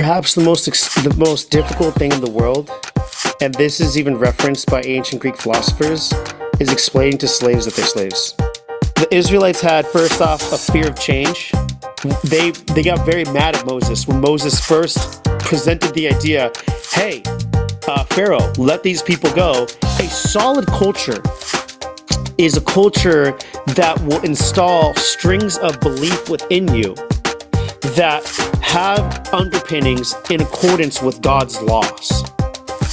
Perhaps the most difficult thing in the world, and this is even referenced by ancient Greek philosophers, is explaining to slaves that they're slaves. The Israelites had, first off, a fear of change. They got very mad at Moses when Moses first presented the idea, hey, Pharaoh, let these people go. A solid culture is a culture that will install strings of belief within you that have underpinnings in accordance with God's laws.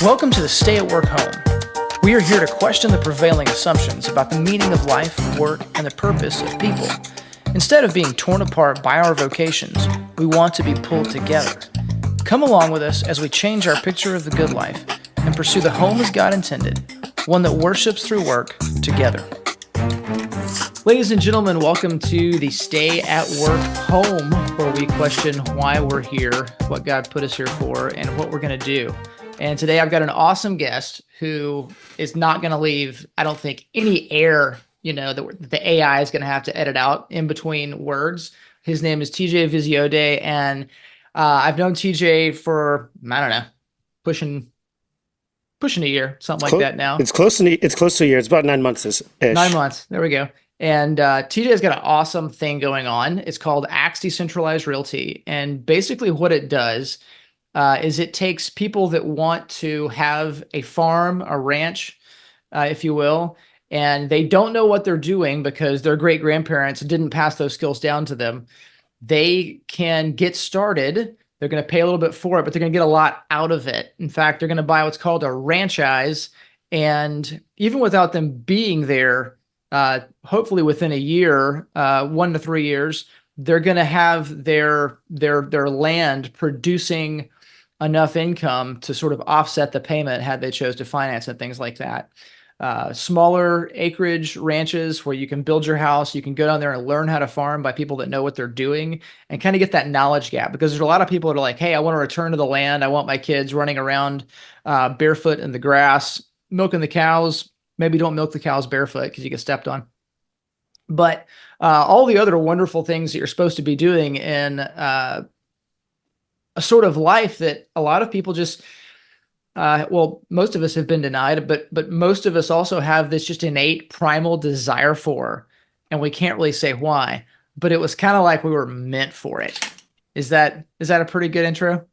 Welcome to the Stay at Work Home. We are here to question the prevailing assumptions about the meaning of life, work, and the purpose of people. Instead of being torn apart by our vocations, we want to be pulled together. Come along with us as we change our picture of the good life and pursue the home as God intended, one that worships through work together. Ladies and gentlemen, welcome to the Stay at Work Home, where we question why we're here, what God put us here for, and what we're going to do. And today I've got an awesome guest who is not going to leave, I don't think, any air, that the AI is going to have to edit out in between words. His name is TJ Visiodei, and I've known TJ for, I don't know, pushing a year, something like that now. It's close to a year. It's about 9 months-ish. 9 months. There we go. And TJ's got an awesome thing going on. It's called Decentralized Realty. And basically what it does is it takes people that want to have a farm, a ranch, if you will, and they don't know what they're doing because their great-grandparents didn't pass those skills down to them. They can get started. They're going to pay a little bit for it, but they're going to get a lot out of it. In fact, they're going to buy what's called a ranchise. And even without them being there, hopefully within a year, 1 to 3 years, they're going to have their land producing enough income to sort of offset the payment had they chose to finance and things like that. Smaller acreage ranches where you can build your house, you can go down there and learn how to farm by people that know what they're doing and kind of get that knowledge gap, because there's a lot of people that are like, hey, I want to return to the land. I want my kids running around barefoot in the grass, milking the cows. Maybe don't milk the cows barefoot because you get stepped on. But all the other wonderful things that you're supposed to be doing in a sort of life that a lot of people just, most of us have been denied, but most of us also have this just innate primal desire for, and we can't really say why, but it was kind of like we were meant for it. Is that a pretty good intro?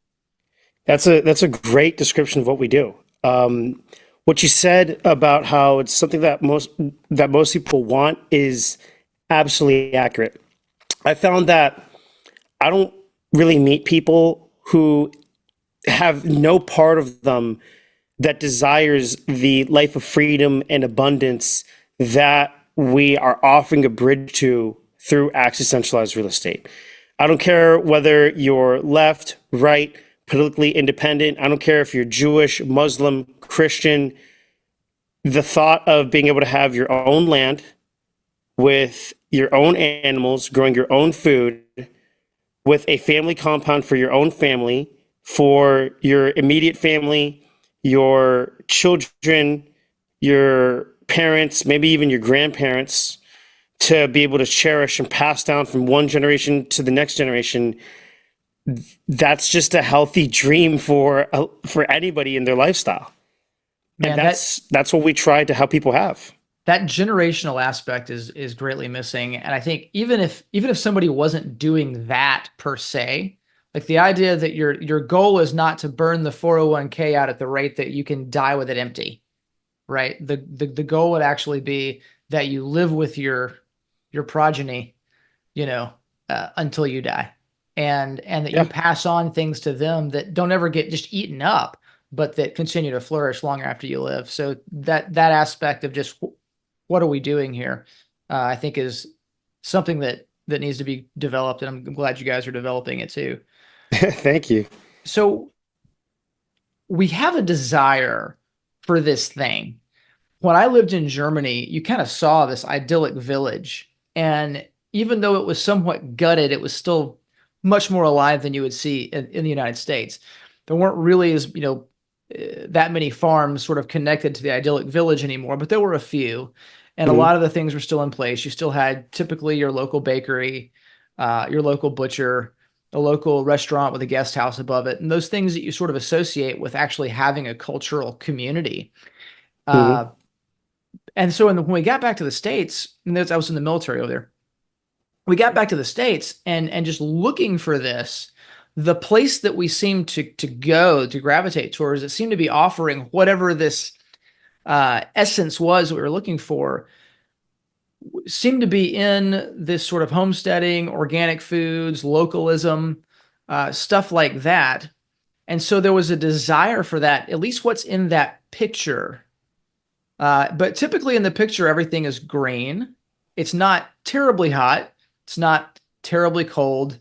That's a great description of what we do. What you said about how it's something that most people want is absolutely accurate. I found that I don't really meet people who have no part of them that desires the life of freedom and abundance that we are offering a bridge to through Access Centralized Real Estate. I don't care whether you're left, right, politically independent. I don't care if you're Jewish, Muslim, Christian. The thought of being able to have your own land with your own animals, growing your own food, with a family compound for your own family, for your immediate family, your children, your parents, maybe even your grandparents, to be able to cherish and pass down from one generation to the next generation. That's just a healthy dream for anybody in their lifestyle. And that's what we try to help people have. That generational aspect is greatly missing. And I think even if somebody wasn't doing that per se, like the idea that your goal is not to burn the 401k out at the rate that you can die with it empty, right? The goal would actually be that you live with your progeny, until you die, and that you pass on things to them that don't ever get just eaten up, but that continue to flourish long after you live. So that aspect of just what are we doing here, I think is something that needs to be developed, and I'm glad you guys are developing it too. Thank you. So we have a desire for this thing. When I lived in Germany, you kind of saw this idyllic village, and even though it was somewhat gutted, it was still much more alive than you would see in the United States. There weren't really that many farms sort of connected to the idyllic village anymore, but there were a few, and a lot of the things were still in place. You still had typically your local bakery, your local butcher, a local restaurant with a guest house above it, and those things that you sort of associate with actually having a cultural community. Hmm. Uh, and so when we got back to the States, and I was in the military over there, we got back to the States and just looking for this, the place that we seemed to go to gravitate towards, it seemed to be offering whatever this essence was we were looking for, seemed to be in this sort of homesteading, organic foods, localism, stuff like that. And so there was a desire for that, at least what's in that picture. But typically in the picture, everything is green. It's not terribly hot. It's not terribly cold.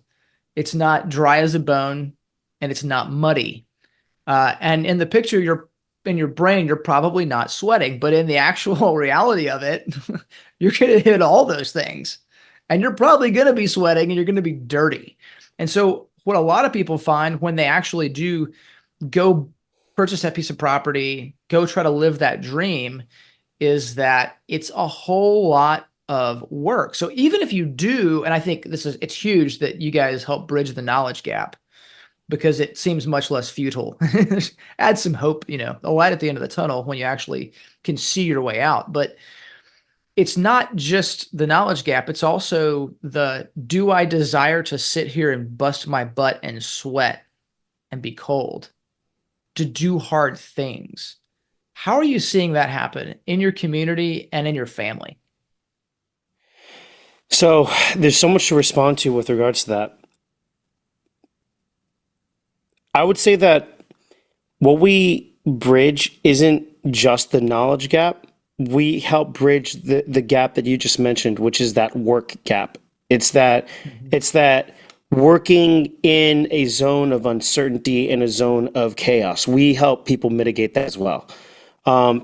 It's not dry as a bone, and it's not muddy. And in the picture, you're in your brain, you're probably not sweating, but in the actual reality of it, you're going to hit all those things, and you're probably going to be sweating, and you're going to be dirty. And so, what a lot of people find when they actually do go purchase that piece of property, go try to live that dream, is that it's a whole lot of work. So even if you do, and I think it's huge that you guys help bridge the knowledge gap, because it seems much less futile. Add some hope, a light at the end of the tunnel when you actually can see your way out. But it's not just the knowledge gap. It's also do I desire to sit here and bust my butt and sweat and be cold, to do hard things? How are you seeing that happen in your community and in your family? So there's so much to respond to with regards to that. I would say that what we bridge isn't just the knowledge gap. We help bridge the gap that you just mentioned, which is that work gap. It's that Mhm. it's that working in a zone of uncertainty, in a zone of chaos. We help people mitigate that as well.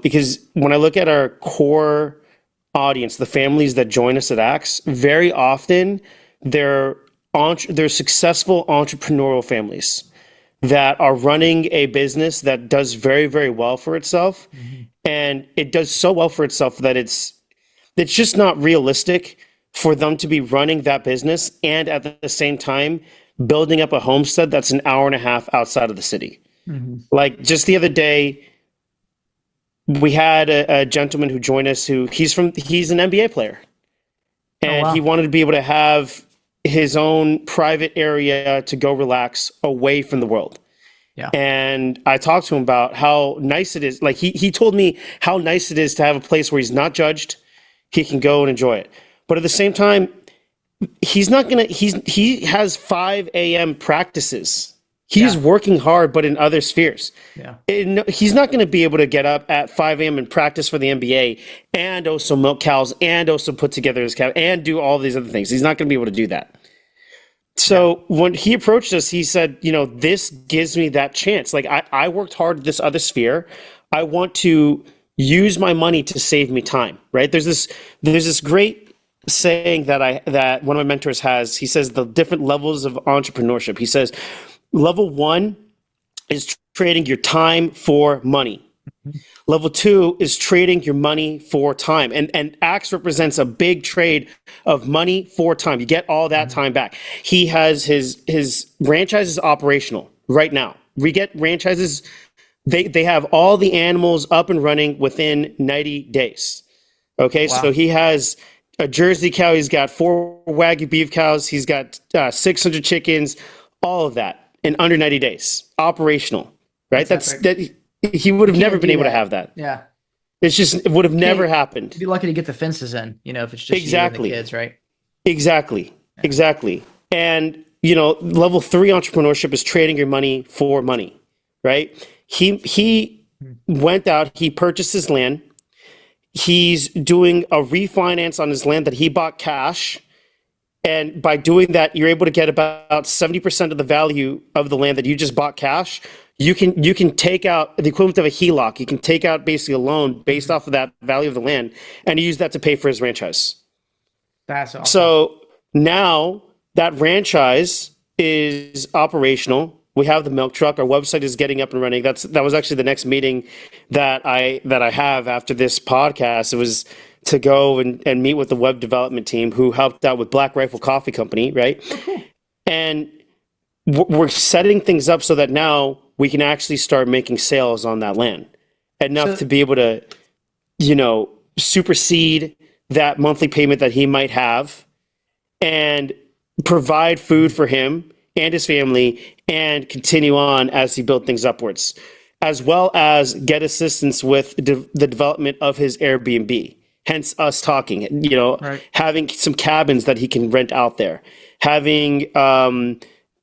Because when I look at our core audience, the families that join us at Axe, very often they're they're successful entrepreneurial families that are running a business that does very, very well for itself. Mhm. And it does so well for itself that it's just not realistic for them to be running that business and at the same time building up a homestead that's an hour and a half outside of the city. Mhm. Like just the other day, we had a gentleman who joined us who he's an NBA player, Oh, and he wow. wanted to be able to have his own private area to go relax away from the world. Yeah. And I talked to him about how nice it is. Like he told me how nice it is to have a place where he's not judged. He can go and enjoy it. But at the same time, he has 5 a.m. practices. He's Yeah. working hard, but in other spheres. Yeah. He's not going to be able to get up at 5 a.m. and practice for the NBA and also milk cows and also put together his cow and do all these other things. He's not going to be able to do that. Yeah. So when he approached us, he said, this gives me that chance. Like I worked hard at this other sphere. I want to use my money to save me time, right? There's this great saying that one of my mentors has. He says the different levels of entrepreneurship. He says level 1 is trading your time for money. Level 2 is trading your money for time. And Axe represents a big trade of money for time. You get all that Mhm. time back. He has his franchise is operational right now. We get franchises, they have all the animals up and running within 90 days. Okay, so Wow. he has a Jersey cow, he's got 4 Wagyu beef cows, he's got 600 chickens, all of that in under 90 days. Operational, right? That's epic. That he would You have never can't been do able to that. have that. Yeah. It would have never Can't happened. be lucky to get the fences in, if it's just you and the Exactly. kids, right? Exactly. Yeah. Exactly. And level 3 entrepreneurship is trading your money for money, right? He Mhm. went out, he purchased his land. He's doing a refinance on his land that he bought cash. And by doing that, you're able to get about 70% of the value of the land that you just bought cash. You can take out the equivalent of a HELOC. You can take out basically a loan based Mhm. off of that value of the land and use that to pay for his franchise. That's awesome. So now that franchise is operational. We have the milk truck. Our website is getting up and running. That was actually the next meeting that I have after this podcast. It was to go and meet with the web development team who helped out with Black Rifle Coffee Company, right? Oh, cool. And we're setting things up so that now we can actually start making sales on that land enough So to be able to, supersede that monthly payment that he might have and provide food for him and his family and continue on as he built things upwards, as well as get assistance with the development of his Airbnb. Hence us talking, right. having some cabins that he can rent out there, having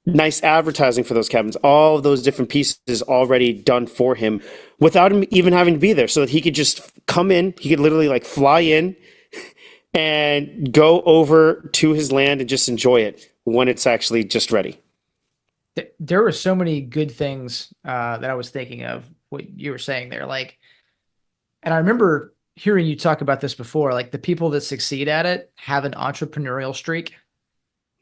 nice advertising for those cabins, all of those different pieces already done for him without him even having to be there, so that he could just come in. He could literally like fly in and go over to his land and just enjoy it when it's actually just ready. There were so many good things that I was thinking of what you were saying there. Like, and I remember hearing you talk about this before, like the people that succeed at it have an entrepreneurial streak.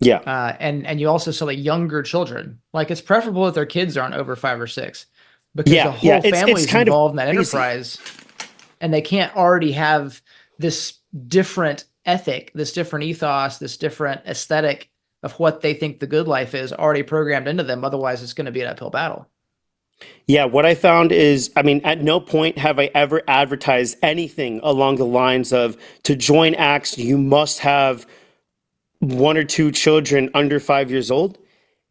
Yeah. And you also saw like younger children. Like it's preferable that their kids aren't over 5 or 6 because the Yeah. Yeah. whole It's family's kind of involved in that crazy. enterprise, and they can't already have this different ethic, this different ethos, this different aesthetic of what they think the good life is already programmed into them. Otherwise, it's going to be an uphill battle. Yeah, what I found is, I mean, at no point have I ever advertised anything along the lines of to join Acts, you must have one or two children under 5 years old.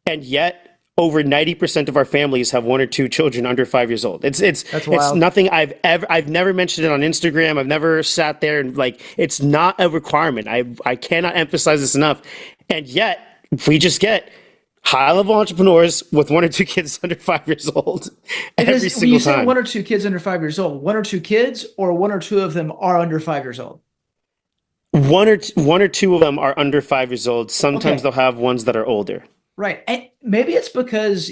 And yet over 90% of our families have one or two children under 5 years old. That's It's wild. nothing I've never mentioned it on Instagram. I've never sat there and like, it's not a requirement. I cannot emphasize this enough. And yet we just get high level entrepreneurs with one or two kids under 5 years old It every is when you single say time. one or two kids under 5 years old, one or two kids, or one or two of them are under 5 years old. One or two of them are under 5 years old. Sometimes Okay, they'll have ones that are older. right. And maybe it's because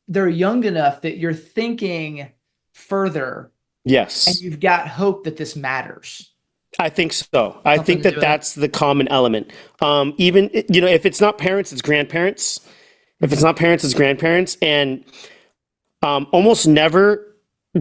they're young enough that you're thinking further and Yes, you've got hope that this matters. I think so. I Something think to do that with it. that's the common element. Even, if it's not parents, it's grandparents. If it's Mhm. not parents, it's grandparents. And almost never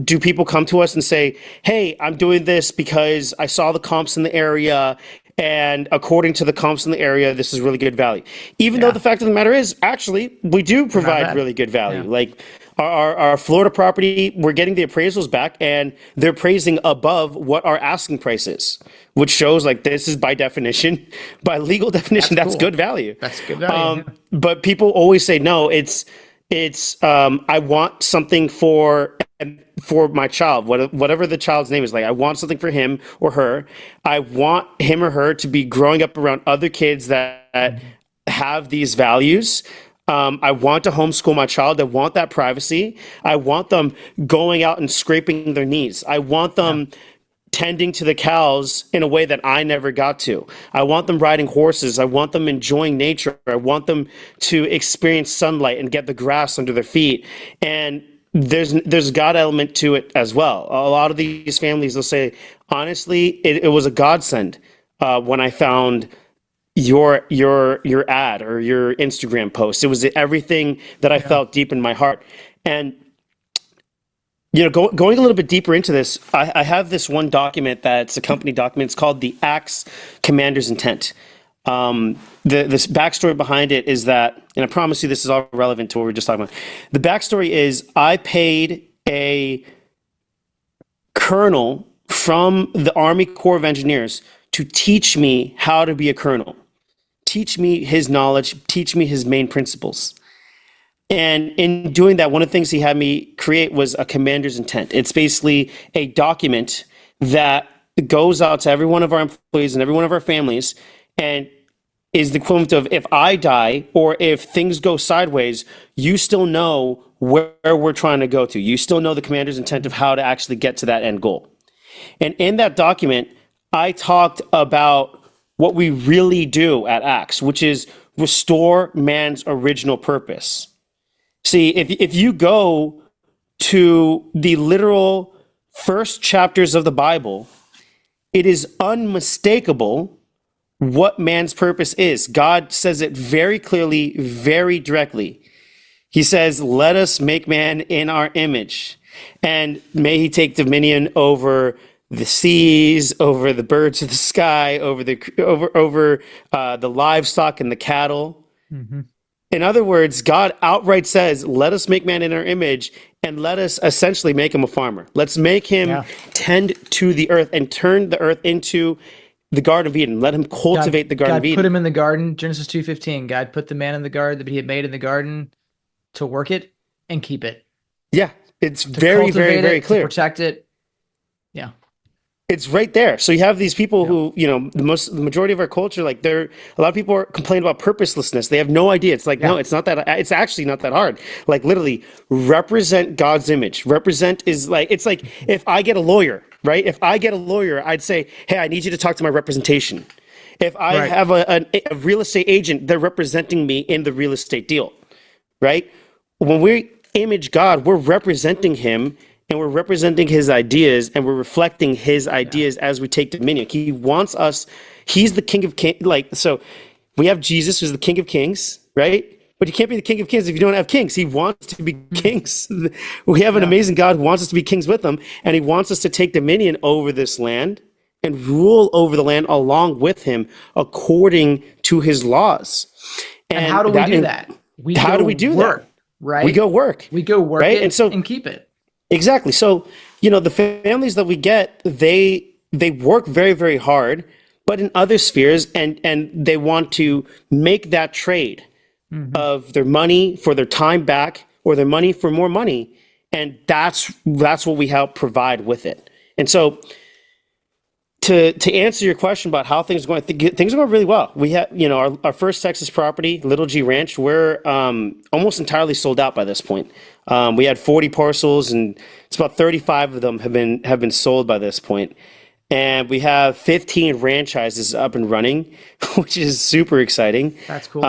do people come to us and say, "Hey, I'm doing this because I saw the comps in the area, and according to the comps in the area, this is really good value." Even though Yeah, the fact of the matter is, actually, we do they're not provide bad. really good value. Yeah. Like our Florida property, we're getting the appraisals back, and they're praising above what our asking price is, which shows like this is by definition, by legal definition, That's that's cool. good value. That's good value. Yeah. But people always say no. It's I want something for my child, whatever the child's name is. Like I want something for him or her. I want him or her to be growing up around other kids that Mhm. have these values. I want to homeschool my child. I want that privacy. I want them going out and scraping their knees. I want Yeah. them tending to the cows in a way that I never got to. I want them riding horses. I want them enjoying nature. I want them to experience sunlight and get the grass under their feet. And there's a God element to it as well. A lot of these families will say, honestly, it was a godsend when I found your ad or your Instagram post. It was everything that I Yeah. felt deep in my heart. And going a little bit deeper into this, I have this one document that's a company document. It's called the Axe Commander's Intent. This backstory behind it is that, and I promise you this is all relevant to what we are just talking about. The backstory is I paid a colonel from the Army Corps of Engineers to teach me how to be a colonel, teach me his knowledge, teach me his main principles. And in doing that, one of the things he had me create was a commander's intent. It's basically a document that goes out to every one of our employees and every one of our families and is the equivalent of if I die or if things go sideways, you still know where we're trying to go to. You still know the commander's intent of how to actually get to that end goal. And in that document, I talked about what we really do at Axe, which is restore man's original purpose. See, if you go to the literal first chapters of the Bible, it is unmistakable what man's purpose is. God says it very clearly, very directly. He says, "Let us make man in our image, and may he take dominion over the seas, over the birds of the sky, over the livestock and the cattle." Mhm. In other words, God outright says, let us make man in our image and let us essentially make him a farmer. Let's make him Yeah. tend to the earth and turn the earth into the Garden of Eden. Let him cultivate the Garden of God put Eden. him in the garden. Genesis 2:15. God put the man in the garden that he had made in the garden to work it and keep it, Yeah, it's to very, very, cultivate very it, to clear. protect it. Yeah. It's right there. So you have these people Yeah. who, the majority of our culture, like a lot of people are complaining about purposelessness. They have no idea. It's like, no, Yeah. it's actually not that hard. Like literally represent God's image. Represent is like, it's like if I get a lawyer, right? If I get a lawyer, I'd say, hey, I need you to talk to my representation. If I Right. have a real estate agent, they're representing me in the real estate deal, right? When we image God, we're representing him and we're representing his ideas and we're reflecting his Yeah. ideas as we take dominion. He wants us, he's the king of kings. Like, so we have Jesus, who's the king of kings, right? But you can't be the king of kings if you don't have kings. He wants to be Hmm. kings. We have an Yeah. amazing God who wants us to be kings with him, and he wants us to take dominion over this land and rule over the land along with him according to his laws. And And how do we that, do that? We how go do we do that? work, We right? go work, We go work right? And it so and keep it. exactly. So, the families that we get, they work very, very hard, but in other spheres, and they want to make that trade Hmm. of their money for their time back or their money for more money. And that's what we help provide with it. And so to answer your question about how things are going, things are going really well. We have, our first Texas property, Little G Ranch, we're almost entirely sold out by this point. We had 40 parcels, and it's about 35 of them have been sold by this point. And we have 15 franchises up and running, which is super exciting. That's cool.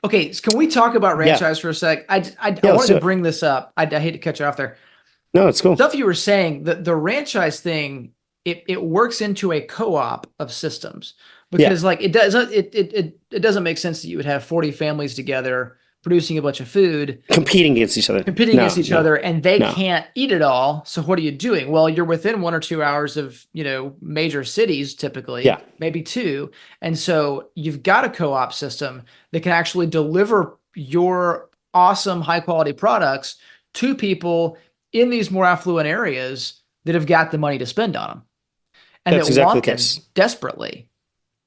Okay, so can we talk about Yeah, franchise for a sec? I yeah, let's wanted do to it. bring this up. I hate to cut you off there. No, it's cool. Stuff you were saying, the franchise thing, it works into a co-op of systems Yeah, because like it doesn't make sense that you would have 40 families together producing a bunch of food competing against each other. competing against No, each no, other and they no. can't eat it all. So what are you doing? Well, you're within 1 or 2 hours of, major cities typically, Yeah, maybe two. And so you've got a co-op system that can actually deliver your awesome high quality products to people in these more affluent areas that have got the money to spend on them and that's that exactly the want them case. desperately.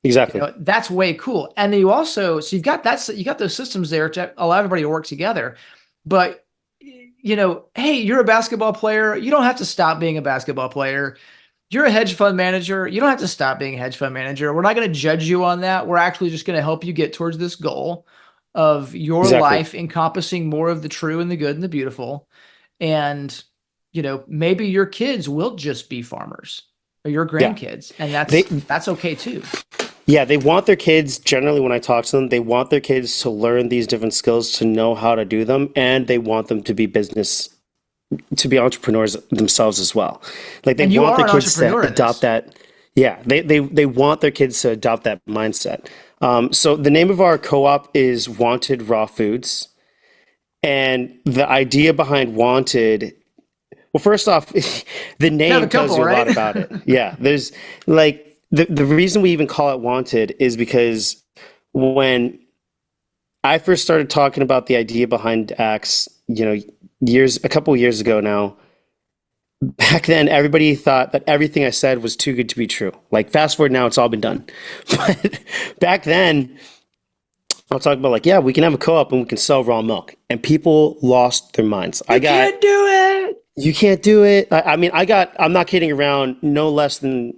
Exactly. That's way cool. And then you also, so you got those systems there to allow everybody to work together. But, hey, you're a basketball player. You don't have to stop being a basketball player. You're a hedge fund manager. You don't have to stop being a hedge fund manager. We're not going to judge you on that. We're actually just going to help you get towards this goal of your Exactly. life encompassing more of the true and the good and the beautiful. And, maybe your kids will just be farmers or your Yeah. grandkids. And They that's okay too. Yeah, they want their kids, generally when I talk to them, they want their kids to learn these different skills, to know how to do them, and they want them to be entrepreneurs themselves as well. Like they And you want are their an kids to entrepreneur in adopt this. that. Yeah, they want their kids to adopt that mindset. So the name of our co-op is Wanted Raw Foods. And the idea behind Wanted, well, first off, the You have a name tells couple, you a lot right? about it. Yeah, there's like the reason we even call it Wanted is because when I first started talking about the idea behind Axe, a couple of years ago now, back then everybody thought that everything I said was too good to be true. Like fast forward now, it's all been done. But back then, I'll talk about like, yeah, we can have a co-op and we can sell raw milk. And people lost their minds. You can't do it. You can't do it. I mean, I'm not kidding around, no less than,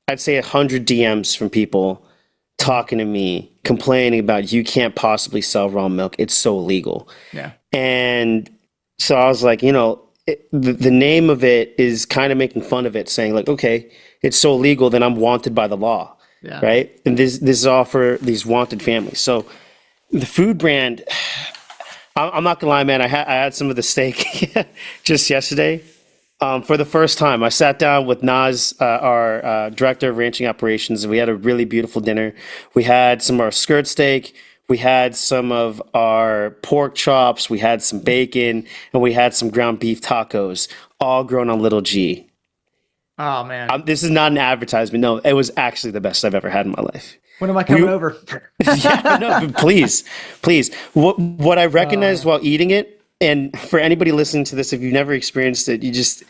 I'd say 100 DMs from people talking to me, complaining about you can't possibly sell raw milk. It's so illegal. Yeah. And so I was like, the name of it is kind of making fun of it, saying like, okay, it's so illegal, then I'm wanted by the law, Yeah. right? And this is all for these wanted families. So the food brand, I'm not gonna lie, man. I had some of the steak just yesterday. For the first time, I sat down with Naz, our director of ranching operations, and we had a really beautiful dinner. We had some of our skirt steak, we had some of our pork chops, we had some bacon, and we had some ground beef tacos, all grown on Little G. Oh man. This is not an advertisement. No, it was actually the best I've ever had in my life. When am I We coming over? Yeah, no, but please. What I recognized Uh, while eating it, and for anybody listening to this, if you've never experienced it, you just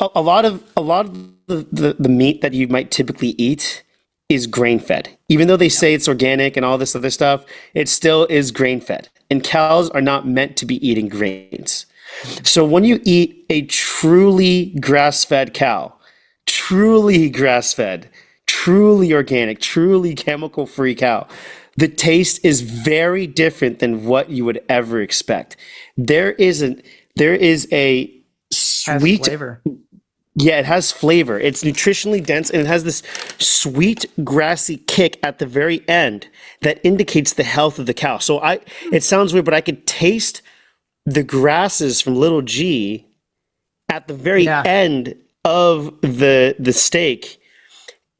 a lot of the meat that you might typically eat is grain fed. Even though they yeah. say it's organic and all this other stuff, it still is grain fed. And cows are not meant to be eating grains. Mm-mm. So when you eat a truly grass fed cow, truly grass fed, truly organic, truly chemical free cow, the taste is very different than what you would ever expect. There isn't, there is a Has sweet, flavor. yeah, it has flavor. It's nutritionally dense and it has this sweet grassy kick at the very end that indicates the health of the cow. So it sounds weird, but I could taste the grasses from little G at the very Yeah. end of the steak,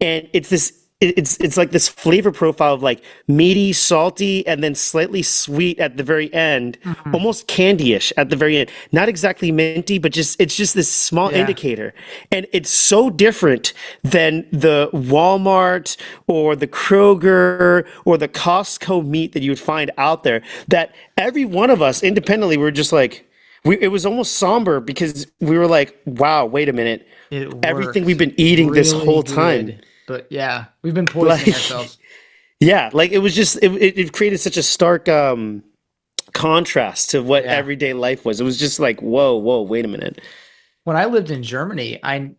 and it's like this flavor profile of like meaty, salty, and then slightly sweet at the very end, Mhm. almost candyish at the very end. Not exactly minty, but just it's just this small Yeah. indicator, and it's so different than the Walmart or the Kroger or the Costco meat that you would find out there. That every one of us independently were just like. It was almost somber because we were like, wow, wait a minute. It Everything we've works been eating this really whole time. good. But yeah, we've been poisoning Like, ourselves. yeah, like it was just, it created such a stark contrast to what Yeah. everyday life was. It was just like, whoa, wait a minute. When I lived in Germany, I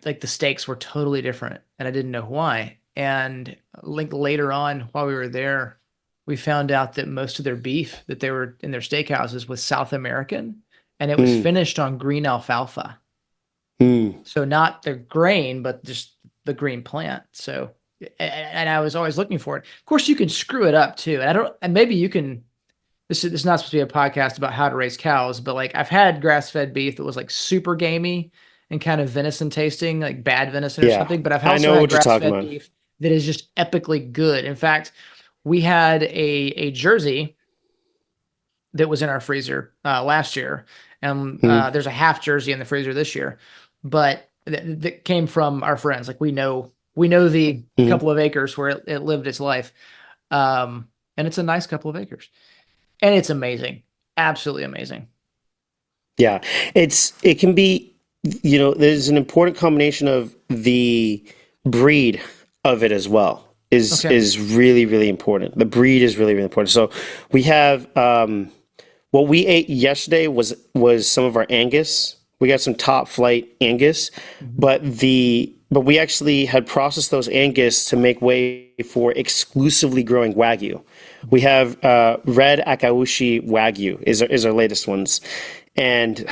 like the steaks were totally different and I didn't know why. And like later on while we were there, we found out that most of their beef that they were in their steakhouses was South American and it was Mm, finished on green alfalfa. mm, So not the grain, but just the green plant. So and I was always looking for it. Of course, you can screw it up too. And I don't and maybe you can this is not supposed to be a podcast about how to raise cows, but like I've had grass-fed beef that was like super gamey and kind of venison tasting, like bad venison or yeah, something. But I've I also know had what you're talking grass-fed about. beef that is just epically good. In fact, we had a Jersey that was in our freezer last year, and Mm, there's a half Jersey in the freezer this year, but that came from our friends. Like we know the mm, couple of acres where it lived its life, and it's a nice couple of acres. And it's amazing. Absolutely amazing. yeah, it can be, there's an important combination of the breed of it as well Okay. is really, really important. The breed is really, really important. So we have, what we ate yesterday was some of our Angus. We got some top flight Angus, Mhm. but we actually had processed those Angus to make way for exclusively growing Wagyu. We have red Akaushi Wagyu is our latest ones, and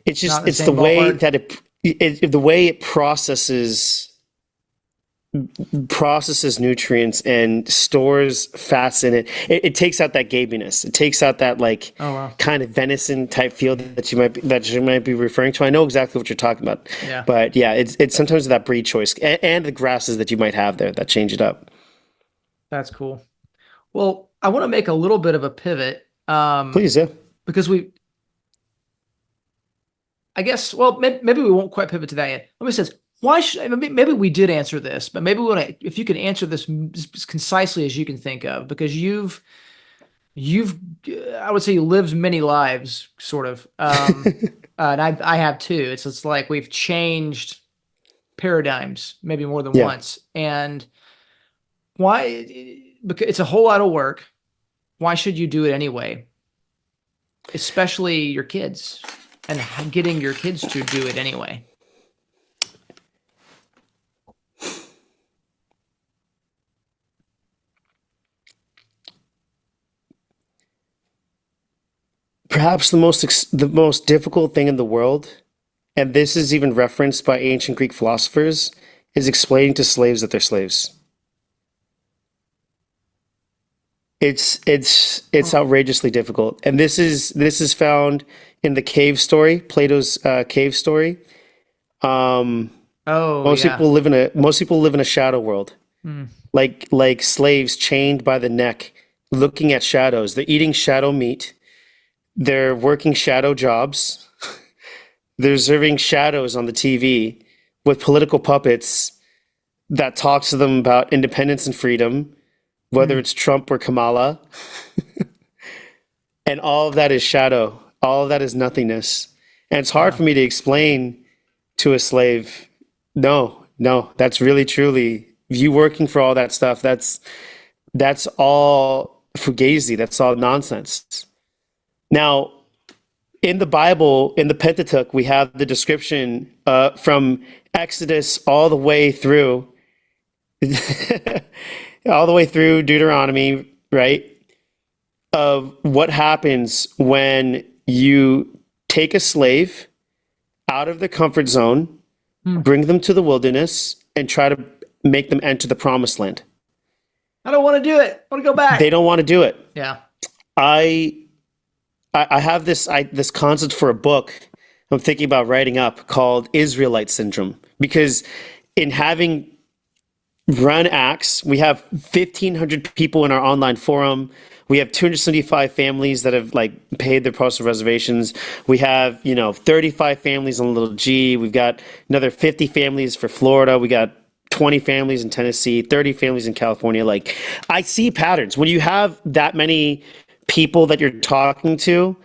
it's Not in just the it's the same way ballpark. that the way it processes nutrients and stores fats in it. It takes out that gaminess. It takes out that like Oh wow. kind of venison type feel that you might be referring to. I know exactly what you're talking about, Yeah, but yeah, it's sometimes that breed choice and the grasses that you might have there that change it up. that's cool. Well, I want to make a little bit of a pivot Please, yeah. because I guess, well, maybe we won't quite pivot to that yet. Let me say, why should, maybe we did answer this, but maybe we want to, if you can answer this as concisely as you can think of, because you've, I would say you lived many lives, sort of. And I have too. It's like we've changed paradigms maybe more than Yeah. once. And why? Because it's a whole lot of work. Why should you do it anyway? Especially your kids and getting your kids to do it anyway. Perhaps the most difficult thing in the world, and this is even referenced by ancient Greek philosophers, is explaining to slaves that they're slaves. It's Oh, outrageously difficult, and this is found in the cave story, Plato's cave story. Um, oh yeah. most people live in a shadow world, Mm, like slaves chained by the neck, looking at shadows. They're eating shadow meat. They're working shadow jobs. They're serving shadows on the TV with political puppets that talks to them about independence and freedom, whether it's Trump or Kamala. And all of that is shadow. All of that is nothingness. And it's hard Yeah. for me to explain to a slave, no, that's really truly you working for all that stuff. That's all fugazi. That's all nonsense. Now, in the Bible, in the Pentateuch, we have the description from Exodus all the way through, all the way through Deuteronomy, right? Of what happens when you take a slave out of their comfort zone, Hmm. bring them to the wilderness, and try to make them enter the promised land. I don't want to do it. I want to go back. They don't want to do it. Yeah. I have this concept for a book I'm thinking about writing up called Israelite Syndrome, because in having run Acts, we have 1,500 people in our online forum. We have 275 families that have like paid their postal reservations. We have, 35 families on Little G. We've got another 50 families for Florida. We got 20 families in Tennessee, 30 families in California. Like, I see patterns. When you have that many people that you're talking to,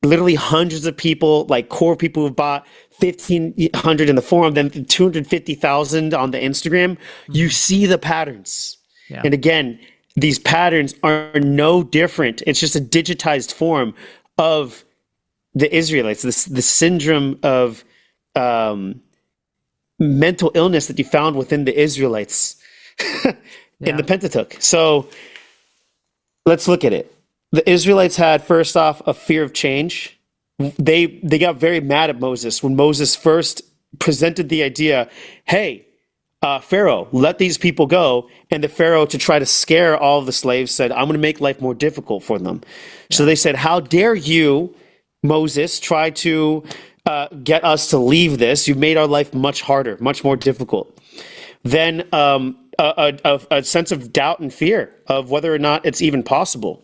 literally hundreds of people, like core people who've bought 1,500 in the forum, then 250,000 on the Instagram, you see the patterns. Yeah. And again, these patterns are no different. It's just a digitized form of the Israelites, the syndrome of mental illness that you found within the Israelites in the Pentateuch. So let's look at it. The Israelites had, first off, a fear of change. They got very mad at Moses when Moses first presented the idea, hey, Pharaoh, let these people go. And the Pharaoh, to try to scare all of the slaves, said, I'm going to make life more difficult for them. So they said, how dare you, Moses, try to get us to leave this? You've made our life much harder, much more difficult. Then a sense of doubt and fear of whether or not it's even possible.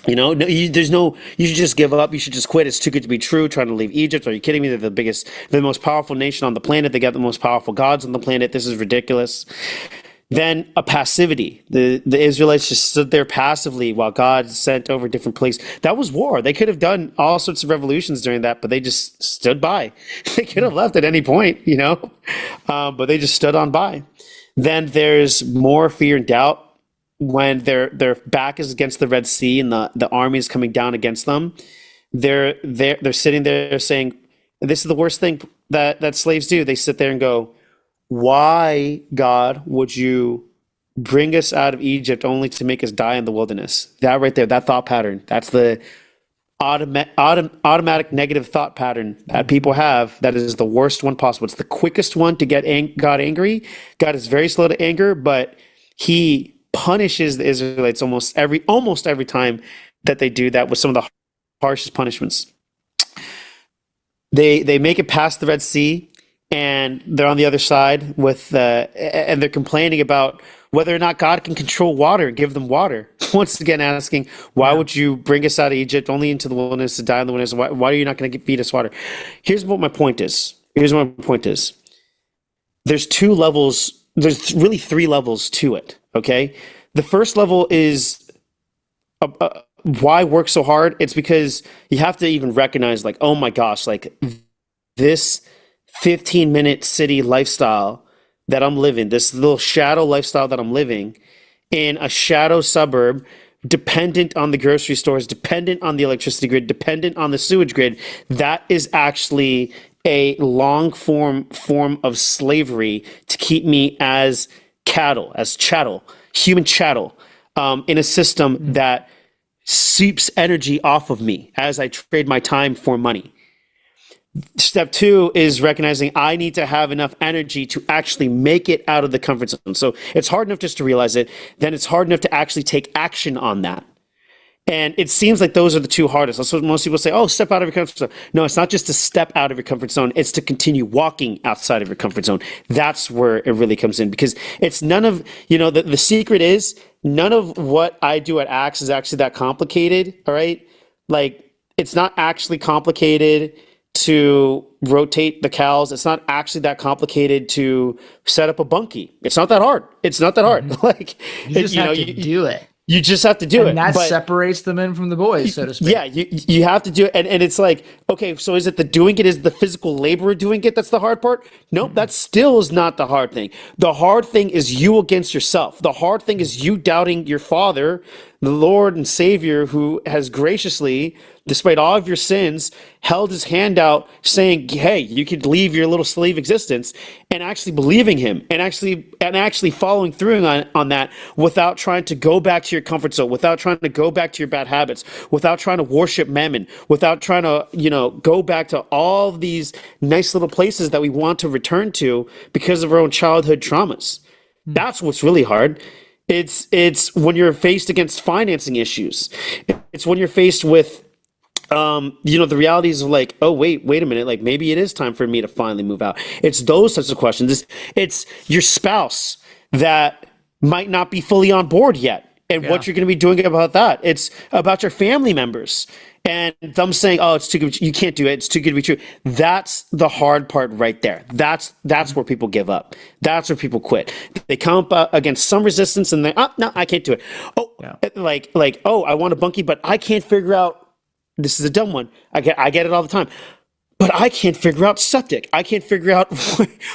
You should just give up. You should just quit. It's too good to be true. Trying to leave Egypt. Are you kidding me? They're the most powerful nation on the planet. They got the most powerful gods on the planet. This is ridiculous. Then a passivity. The Israelites just stood there passively while God sent over different plagues. That was war. They could have done all sorts of revolutions during that, but they just stood by. They could have left at any point, but they just stood on by. Then there's more fear and doubt when their back is against the Red Sea and the army is coming down against them. They're sitting there saying, this is the worst thing that slaves do. They sit there and go, why, God, would you bring us out of Egypt only to make us die in the wilderness? That right there, that thought pattern, that's the automatic negative thought pattern that people have. That is the worst one possible. It's the quickest one to get God angry. God is very slow to anger, but he punishes the Israelites almost every time that they do that with some of the harshest punishments. They make it past the Red Sea, and they're on the other side and they're complaining about whether or not God can control water and give them water. Once again, asking, why would you bring us out of Egypt only into the wilderness to die in the wilderness? Why are you not going to feed us water? Here's what my point is. There's two levels. There's really three levels to it. Okay. The first level is why work so hard? It's because you have to even recognize, like, oh my gosh, like this 15-minute city lifestyle that I'm living, this little shadow lifestyle that I'm living in a shadow suburb, dependent on the grocery stores, dependent on the electricity grid, dependent on the sewage grid, that is actually a long form of slavery to keep me as cattle, as chattel, human chattel, in a system that seeps energy off of me as I trade my time for money. Step two is recognizing I need to have enough energy to actually make it out of the comfort zone. So it's hard enough just to realize it, then it's hard enough to actually take action on that. And it seems like those are the two hardest. That's what most people say, oh, step out of your comfort zone. No, it's not just to step out of your comfort zone. It's to continue walking outside of your comfort zone. That's where it really comes in, because it's none of, the secret is none of what I do at Axe is actually that complicated. All right. Like, it's not actually complicated. to rotate the cows. It's not actually that complicated to set up a bunkie. It's not that hard. It's not that hard. Mhm. Like, You just you know, have to do it. you just have to do And it. that But separates the men from the boys, so to yeah, speak. you have to do it. And it's like, okay, so is it the doing it, is the physical labor of doing it that's the hard part? Nope, Mm-mm. that still is not the hard thing. The hard thing is you against yourself. The hard thing is you doubting your Father, the Lord and Savior, who has graciously, despite all of your sins, held his hand out saying, hey, you could leave your little slave existence, and actually believing him and actually following through on that without trying to go back to your comfort zone, without trying to go back to your bad habits, without trying to worship mammon, without trying to, go back to all of these nice little places that we want to return to because of our own childhood traumas. Mm. That's what's really hard. It's when you're faced against financing issues. It's when you're faced with the realities of like, oh wait a minute, like maybe it is time for me to finally move out. It's those types of questions. It's your spouse that might not be fully on board yet, and Yeah. what you're going to be doing about that. It's about your family members and them saying, oh, it's too good, you can't do it, it's too good to be true. That's the hard part right there. That's where people give up. That's where people quit. They come up against some resistance and they, oh no, I can't do it. Oh, Yeah. like oh, I want a bunkie, but I can't figure out, this is a dumb one. I get it all the time. But I can't figure out septic. I can't figure out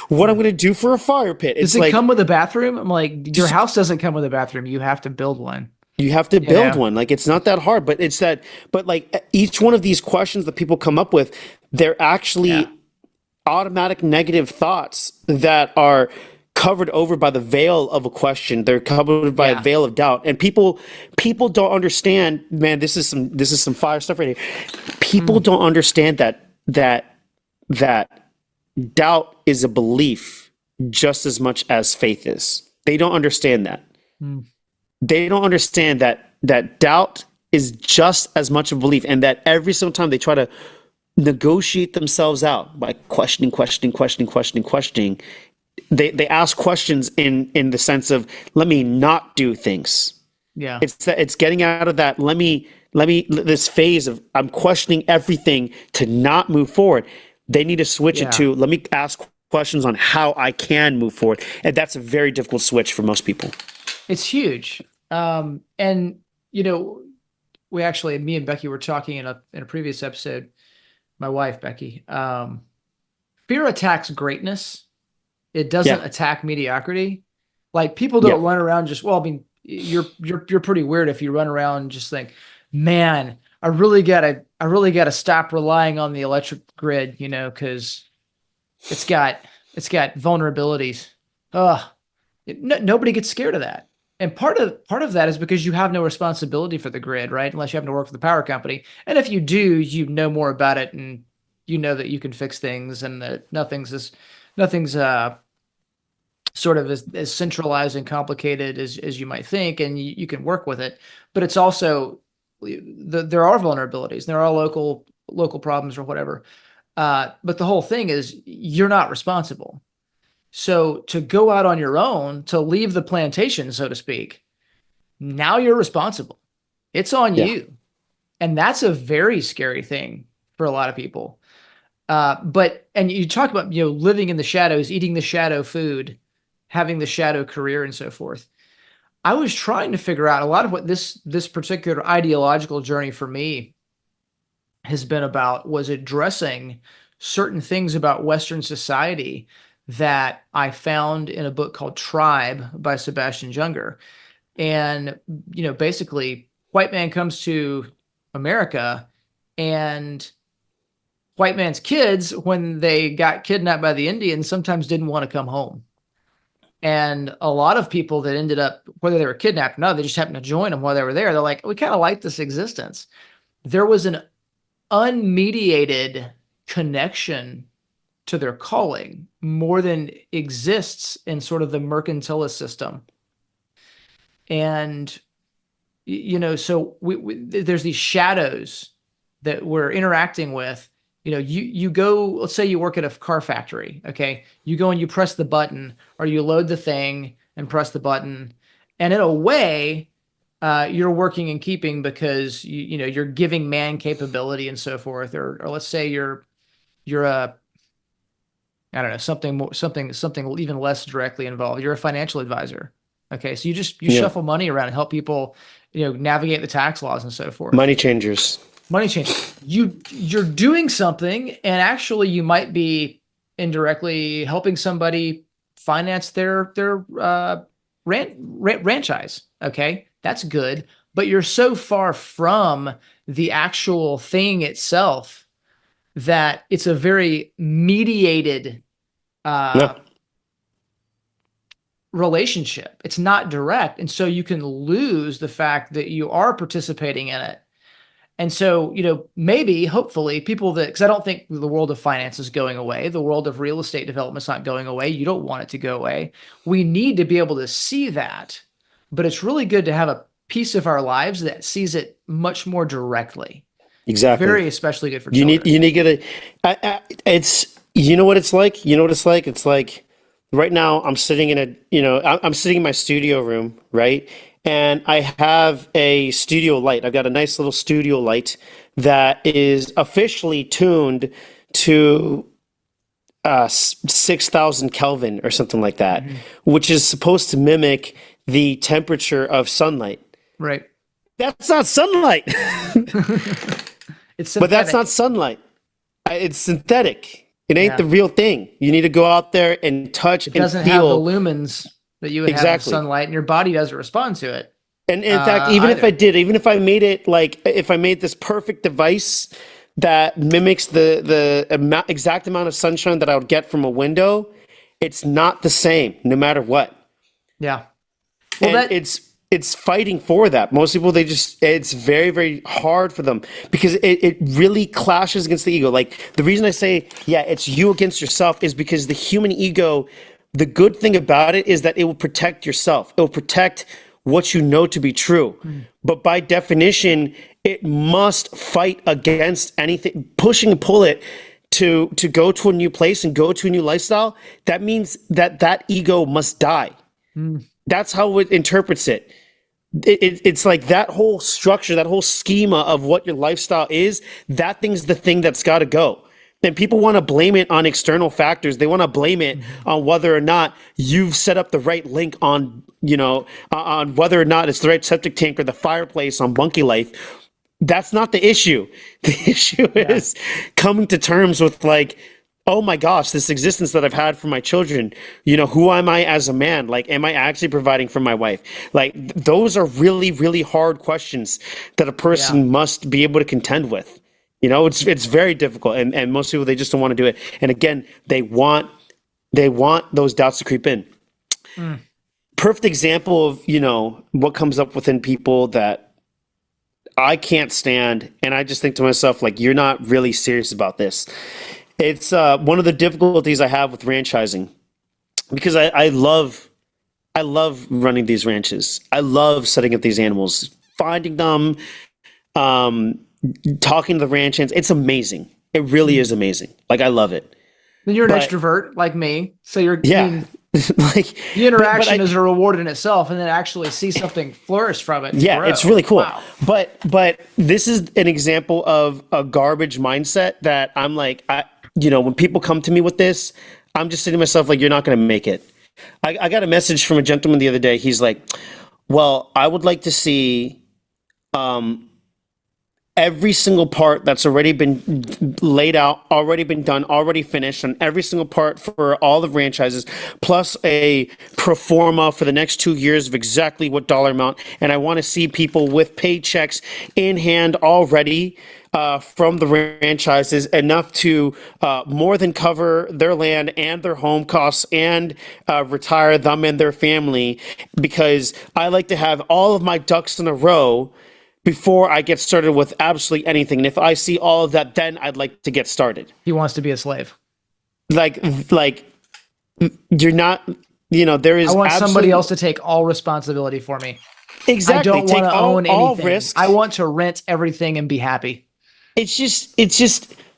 what I'm going to do for a fire pit. Does It's it like come with a bathroom? I'm like, your house doesn't come with a bathroom. You have to build one. you have to You build know? one. Like it's not that hard, but it's that. But like each one of these questions that people come up with, they're Yeah. actually automatic negative thoughts that are covered over by the veil of a question. They're covered by a Yeah. veil of doubt, and people don't understand. Man, this is some fire stuff right here. People Mm. don't understand that doubt is a belief just as much as faith is. They don't understand that. Mm. They don't understand that doubt is just as much of a belief, and that every single time they try to negotiate themselves out by questioning, they ask questions in the sense of, let me not do things. Yeah. It's getting out of that, this phase of I'm questioning everything to not move forward. They need to switch it Yeah. to, let me ask questions on how I can move forward. And that's a very difficult switch for most people. It's huge. And we actually, me and Becky were talking in a previous episode, my wife, Becky. Fear attacks greatness. It doesn't Yeah. attack mediocrity. Like people Yeah. don't run around just, well, I mean, you're pretty weird if you run around and just think, man, I really gotta stop relying on the electric grid, because it's got vulnerabilities. Ugh. Nobody gets scared of that. And part of that is because you have no responsibility for the grid, right? Unless you happen to work for the power company. And if you do, you know more about it, and you know that you can fix things, and that nothing's sort of as centralized and complicated as you might think, and you can work with it. But it's also there are vulnerabilities, there are local problems or whatever. But the whole thing is you're not responsible. So to go out on your own, to leave the plantation, so to speak, now you're responsible. It's on Yeah. you. And that's a very scary thing for a lot of people. And you talk about, living in the shadows, eating the shadow food, having the shadow career and so forth. I was trying to figure out a lot of what this particular ideological journey for me has been about, was addressing certain things about Western society that I found in a book called Tribe by Sebastian Junger. And, basically, white man comes to America, and white man's kids, when they got kidnapped by the Indians, sometimes didn't want to come home. And a lot of people that ended up, whether they were kidnapped or not, they just happened to join them while they were there. They're like, we kind of like this existence. There was an unmediated connection to their calling more than exists in sort of the mercantilist system. And, so there's these shadows that we're interacting with. You go, let's say you work at a car factory. Okay. You go and you press the button, or you load the thing and press the button. And in a way, you're working in keeping, because you're giving man capability and so forth. Or let's say you're you're a, I don't know, something more, something even less directly involved. You're a financial advisor. Okay. So you Yeah. shuffle money around and help people, navigate the tax laws and so forth. Money changers. Money change. You're doing something, and actually you might be indirectly helping somebody finance their franchise. Okay. That's good. But you're so far from the actual thing itself that it's a very mediated No, relationship. It's not direct. And so you can lose the fact that you are participating in it. And so, maybe, hopefully, people that, because I don't think the world of finance is going away. The world of real estate development is not going away. You don't want it to go away. We need to be able to see that. But it's really good to have a piece of our lives that sees it much more directly. exactly. Very especially good for You children. need to get it's, you know what it's like? You know what it's like? It's like right now I'm sitting in I'm sitting in my studio room, right? And I have a studio light. I've got a nice little studio light that is officially tuned to 6,000 Kelvin or something like that, which is supposed to mimic the temperature of sunlight. Right. That's not sunlight, It's but that's synthetic. not sunlight. It's synthetic. It ain't Yeah. the real thing. You need to go out there and touch It and doesn't have the feel. lumens that you would have in Exactly. sunlight, and your body doesn't respond to it. And in fact, even if Either. I did, even if I made it like, if I made this perfect device that mimics the exact amount of sunshine that I would get from a window, it's not the same, no matter what. Yeah. Well, And it's fighting for that. Most people, it's very, very hard for them because it really clashes against the ego. Like the reason I say, yeah, it's you against yourself is because the human ego, the good thing about it is that it will protect yourself. It will protect what you know to be true. But by definition, it must fight against anything, pushing and pull it to go to a new place and go to a new lifestyle. That means that ego must die. That's how it interprets it. It's like that whole structure, that whole schema of what your lifestyle is, that thing's the thing that's got to go. And people want to blame it on external factors. They want to blame it on whether or not you've set up the right link on, on whether or not it's the right septic tank or the fireplace on Bunky Life. That's not the issue. The issue is coming to terms with like, oh my gosh, this existence that I've had for my children, who am I as a man? Like, am I actually providing for my wife? Like, those are really, really hard questions that a person must be able to contend with. It's very difficult. And most people, they just don't want to do it. And again, they want those doubts to creep in. Perfect example of, what comes up within people that I can't stand. And I just think to myself, like, you're not really serious about this. It's one of the difficulties I have with franchising because I love running these ranches. I love setting up these animals, finding them, talking to the ranch hands. It's amazing. It really is amazing. Like, I love it. Then you're an But- extrovert like me. So I Yeah. mean, Like the interaction but is a reward in itself, and then actually see something flourish from it. yeah, grow. it's really cool. Wow. But this is an example of a garbage mindset that I'm like, when people come to me with this, I'm just saying to myself, like, you're not going to make it. I got a message from a gentleman the other day. He's like, well, I would like to see every single part that's already been laid out, already been done, already finished on every single part for all the franchises, plus a pro forma for the next 2 years of exactly what dollar amount. And I want to see people with paychecks in hand already from the franchises, enough to more than cover their land and their home costs and retire them and their family, because I like to have all of my ducks in a row before I get started with absolutely anything. And if I see all of that, then I'd like to get started. He wants to be a slave. Like you're not, there is I want somebody absolute- else to take all responsibility for me. Exactly. I don't Take want to own all anything. risks. I want to rent everything and be happy. It's just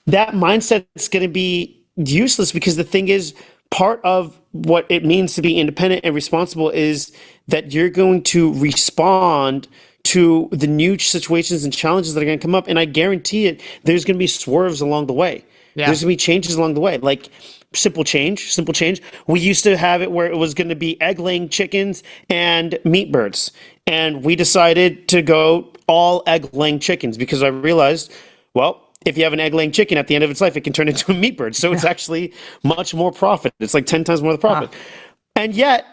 that mindset's going to be useless, because the thing is, part of what it means to be independent and responsible is that you're going to respond to the new situations and challenges that are going to come up. And I guarantee it, there's going to be swerves along the way. Yeah. There's going to be changes along the way. Like simple change, simple change. We used to have it where it was going to be egg laying chickens and meat birds. And we decided to go all egg laying chickens because I realized, well, if you have an egg laying chicken at the end of its life, it can turn into a meat bird. So it's actually much more profit. It's like 10 times more the profit. And yet,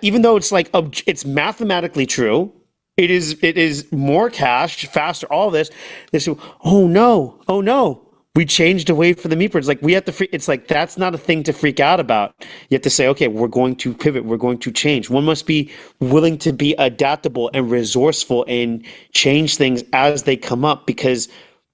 even though it's like, it's mathematically true, it is more cash, faster, all this. They say, oh no, we changed away from the meat birds. Like we have to, it's like, that's not a thing to freak out about. You have to say, okay, we're going to pivot. We're going to change. One must be willing to be adaptable and resourceful and change things as they come up, because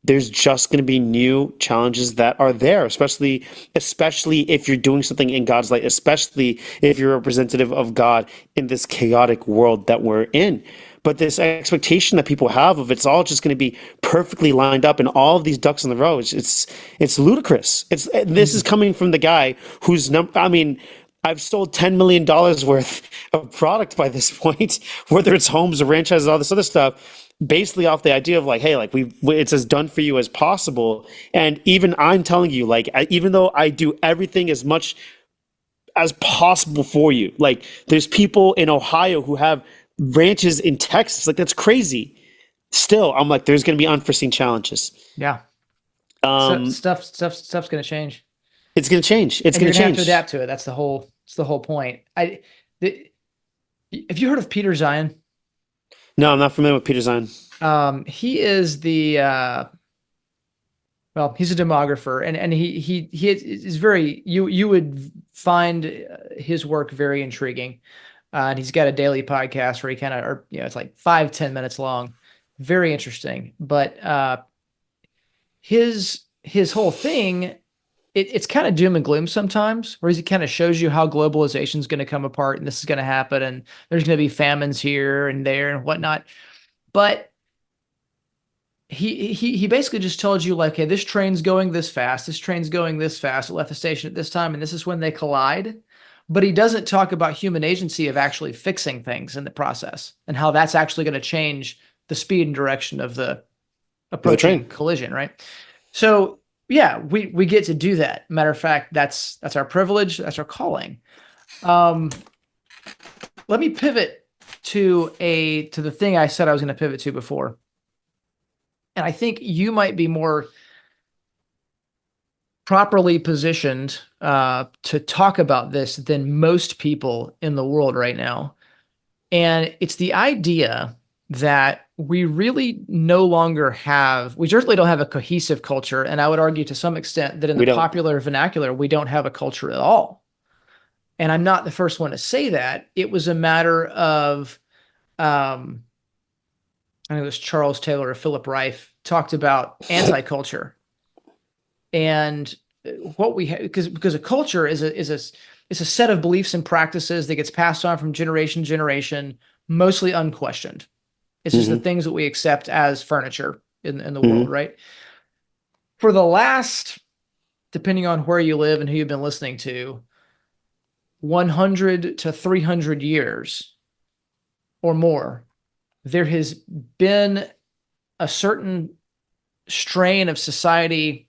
there's just going to be new challenges that are there, especially if you're doing something in God's light, especially if you're a representative of God in this chaotic world that we're in. But this expectation that people have of it's all just going to be perfectly lined up and all of these ducks in the row, it's ludicrous. This is coming from the guy whose I've sold $10 million worth of product by this point, whether it's homes or franchises, all this other stuff, basically off the idea of like, hey, like it's as done for you as possible. And even I'm telling you, like, even though I do everything as much as possible for you, like there's people in Ohio who have ranches in Texas, like that's crazy. Still, I'm like, there's going to be unforeseen challenges. Yeah. Stuff's going to change. It's going to change. It's going to change. Have to adapt to it. That's the whole point. Have you heard of Peter Zion? No, I'm not familiar with Peter Zion. He is he's a demographer, and he is very, you would find his work very intriguing. And he's got a daily podcast where he kind of, it's like 5-10 minutes long, very interesting. But his whole thing, it's kind of doom and gloom sometimes, where he kind of shows you how globalization is going to come apart and this is going to happen and there's going to be famines here and there and whatnot. But he basically just told you like, hey, this train's going this fast. This train's going this fast. It left the station at this time, and this is when they collide. But he doesn't talk about human agency of actually fixing things in the process and how that's actually going to change the speed and direction of the approaching collision, right? So yeah, we get to do that. Matter of fact, that's our privilege. That's our calling. Let me pivot to the thing I said I was going to pivot to before. And I think you might be more properly positioned to talk about this than most people in the world right now. And it's the idea that we really no longer we certainly don't have a cohesive culture. And I would argue to some extent that in the popular vernacular, we don't have a culture at all. And I'm not the first one to say that. It was a matter of, I think it was Charles Taylor or Philip Reif talked about anti-culture. And what we have, because a culture is a set of beliefs and practices that gets passed on from generation to generation, mostly unquestioned. It's just the things that we accept as furniture in the world, right? For the last, depending on where you live and who you've been listening to, 100 to 300 years or more, there has been a certain strain of society,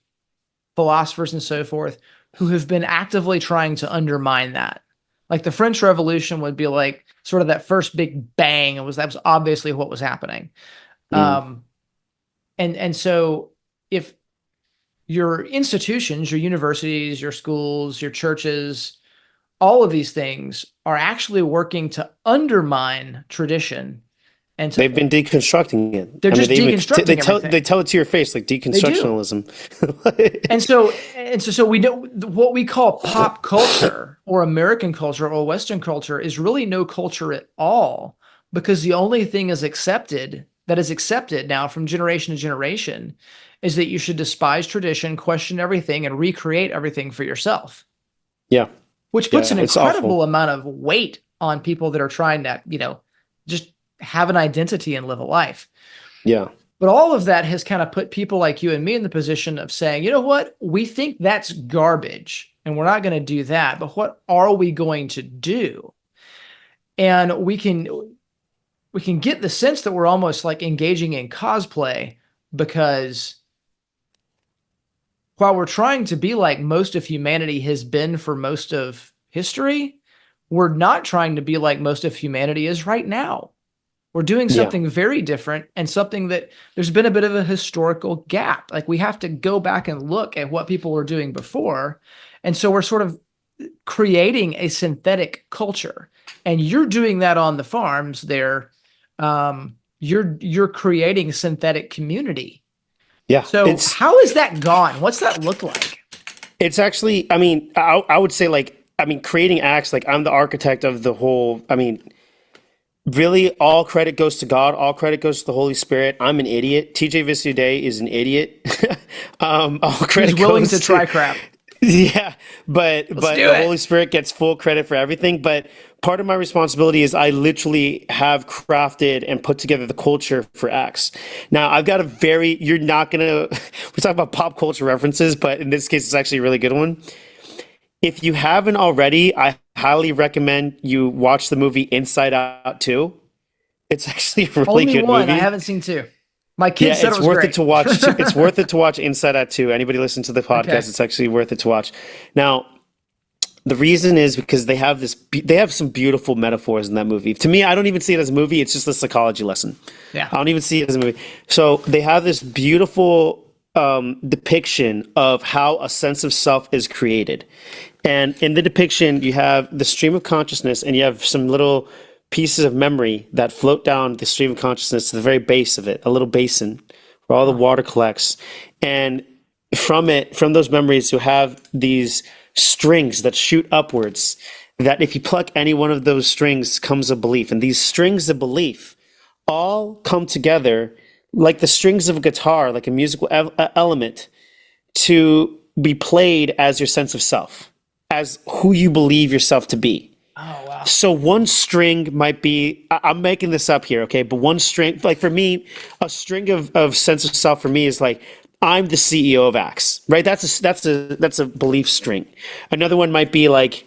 philosophers and so forth, who have been actively trying to undermine that. Like the French Revolution would be like sort of that first big bang. That was obviously what was happening. And so if your institutions, your universities, your schools, your churches, all of these things are actually working to undermine tradition. And they've been deconstructing it. They're just deconstructing everything. They tell it to your face, like deconstructionalism. So we know what we call pop culture or American culture or Western culture is really no culture at all, because the only thing that is accepted now from generation to generation is that you should despise tradition, question everything, and recreate everything for yourself. Yeah. Which puts an incredible amount of weight on people that are trying to, just have an identity and live a life. Yeah. But all of that has kind of put people like you and me in the position of saying, you know what, we think that's garbage and we're not going to do that, but what are we going to do? And we can get the sense that we're almost like engaging in cosplay, because while we're trying to be like most of humanity has been for most of history, we're not trying to be like most of humanity is right now. We're doing Yeah. something very different, and something that there's been a bit of a historical gap. Like, we have to go back and look at what people were doing before. And so we're sort of creating a synthetic culture, and you're doing that on the farms there. You're creating synthetic community. Yeah. So how is that gone? What's that look like? It's actually, I mean, I would say like, I mean, creating acts, like I'm the architect of the whole, I mean, really all credit goes to God. All credit goes to the Holy Spirit. I'm an idiot. TJ Visiodei is an idiot. All credit He's willing goes to try crap. Yeah, but Let's but do the it. Holy Spirit gets full credit for everything. But part of my responsibility is I literally have crafted and put together the culture for Acts. Now I've got a very, you're not gonna, we talk about pop culture references, but in this case it's actually a really good one. If you haven't already, I highly recommend you watch the movie Inside Out 2. It's actually a really Only good one. movie. I haven't seen two. My kid Yeah, said it's it was worth great. it to watch. It's worth it to watch Inside Out 2. Anybody listen to the podcast, Okay. it's actually worth it to watch. Now, the reason is because they have they have some beautiful metaphors in that movie. To me, I don't even see it as a movie, it's just a psychology lesson. Yeah. I don't even see it as a movie. So they have this beautiful depiction of how a sense of self is created. And in the depiction, you have the stream of consciousness, and you have some little pieces of memory that float down the stream of consciousness to the very base of it, a little basin where all the water collects. And from those memories, you have these strings that shoot upwards, that if you pluck any one of those strings comes a belief. And these strings of belief all come together like the strings of a guitar, like a musical element, to be played as your sense of self, as who you believe yourself to be. Oh, wow. So one string might be, I'm making this up here, okay? But one string, like for me, a string of sense of self for me is like, I'm the CEO of Axe, right? That's a belief string. Another one might be like,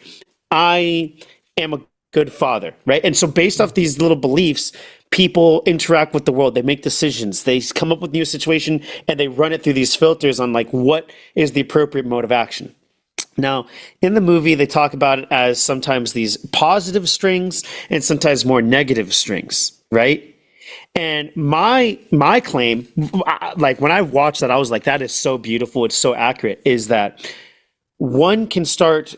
I am a good father, right? And so based off these little beliefs, people interact with the world. They make decisions. They come up with new situation, and they run it through these filters on like, what is the appropriate mode of action? Now, in the movie, they talk about it as sometimes these positive strings and sometimes more negative strings, right? And my claim, like when I watched that, I was like, that is so beautiful. It's so accurate, is that one can start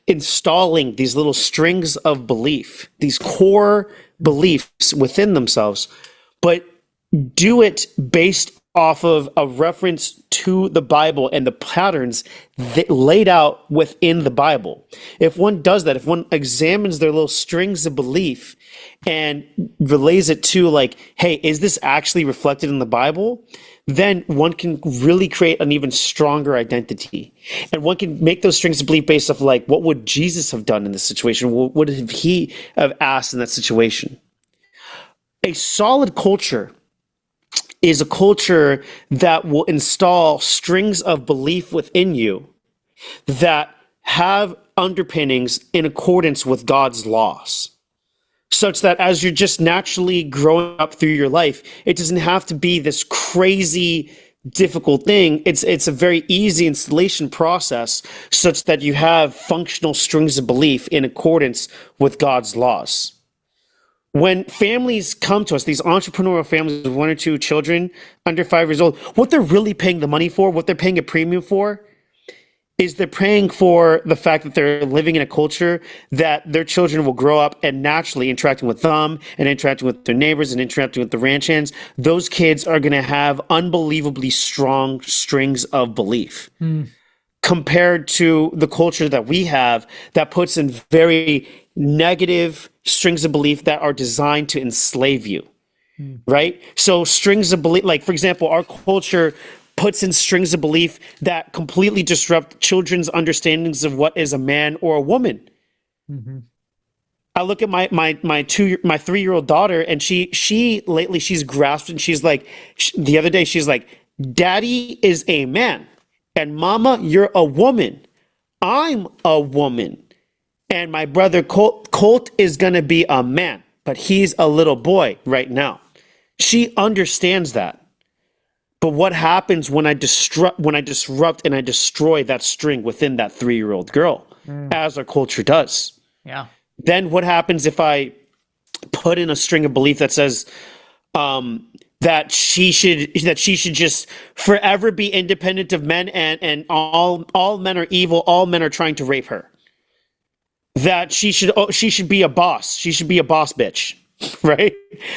installing these little strings of belief, these core beliefs within themselves, but do it based off of a reference to the Bible and the patterns that laid out within the Bible. If one does that, if one examines their little strings of belief and relays it to like, hey, is this actually reflected in the Bible? Then one can really create an even stronger identity. And one can make those strings of belief based off like, what would Jesus have done in this situation? What would he have asked in that situation? A solid culture is a culture that will install strings of belief within you that have underpinnings in accordance with God's laws, such that as you're just naturally growing up through your life, it doesn't have to be this crazy difficult thing. It's a very easy installation process, such that you have functional strings of belief in accordance with God's laws. When families come to us, these entrepreneurial families with 1 or 2 children under 5 years old, what they're really paying the money for, what they're paying a premium for, is they're paying for the fact that they're living in a culture that their children will grow up and naturally interacting with them and interacting with their neighbors and interacting with the ranch hands. Those kids are going to have unbelievably strong strings of belief. Compared to the culture that we have that puts in very negative strings of belief that are designed to enslave you, right? So strings of belief, like for example, our culture puts in strings of belief that completely disrupt children's understandings of what is a man or a woman. I look at my 3-year-old daughter, and she lately she's grasped, and she's like, the other day she's like, "Daddy is a man, and Mama, you're a woman. I'm a woman, and my brother Colt is gonna be a man." but he's a little boy right now. She understands that. But what happens when I disrupt and I destroy that string within that 3-year-old girl, as our culture does? Yeah. Then what happens if I put in a string of belief that says that she should just forever be independent of men, and all men are evil, all men are trying to rape her? That she should be a boss. She should be a boss bitch, right?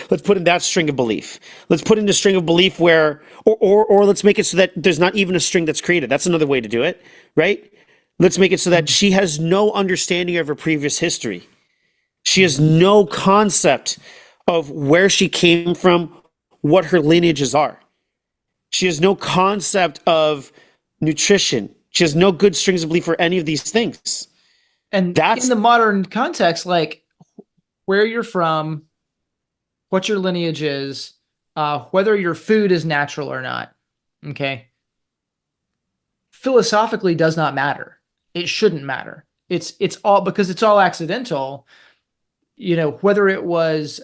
Let's put in that string of belief. Let's put in a string of belief where, or let's make it so that there's not even a string that's created. That's another way to do it, right? Let's make it so that she has no understanding of her previous history. She has no concept of where she came from, what her lineages are. She has no concept of nutrition. She has no good strings of belief for any of these things. And That's in the modern context, like where you're from, what your lineage is, whether your food is natural or not, okay, philosophically does not matter. It shouldn't matter. It's all, because it's all accidental. You know, whether it was,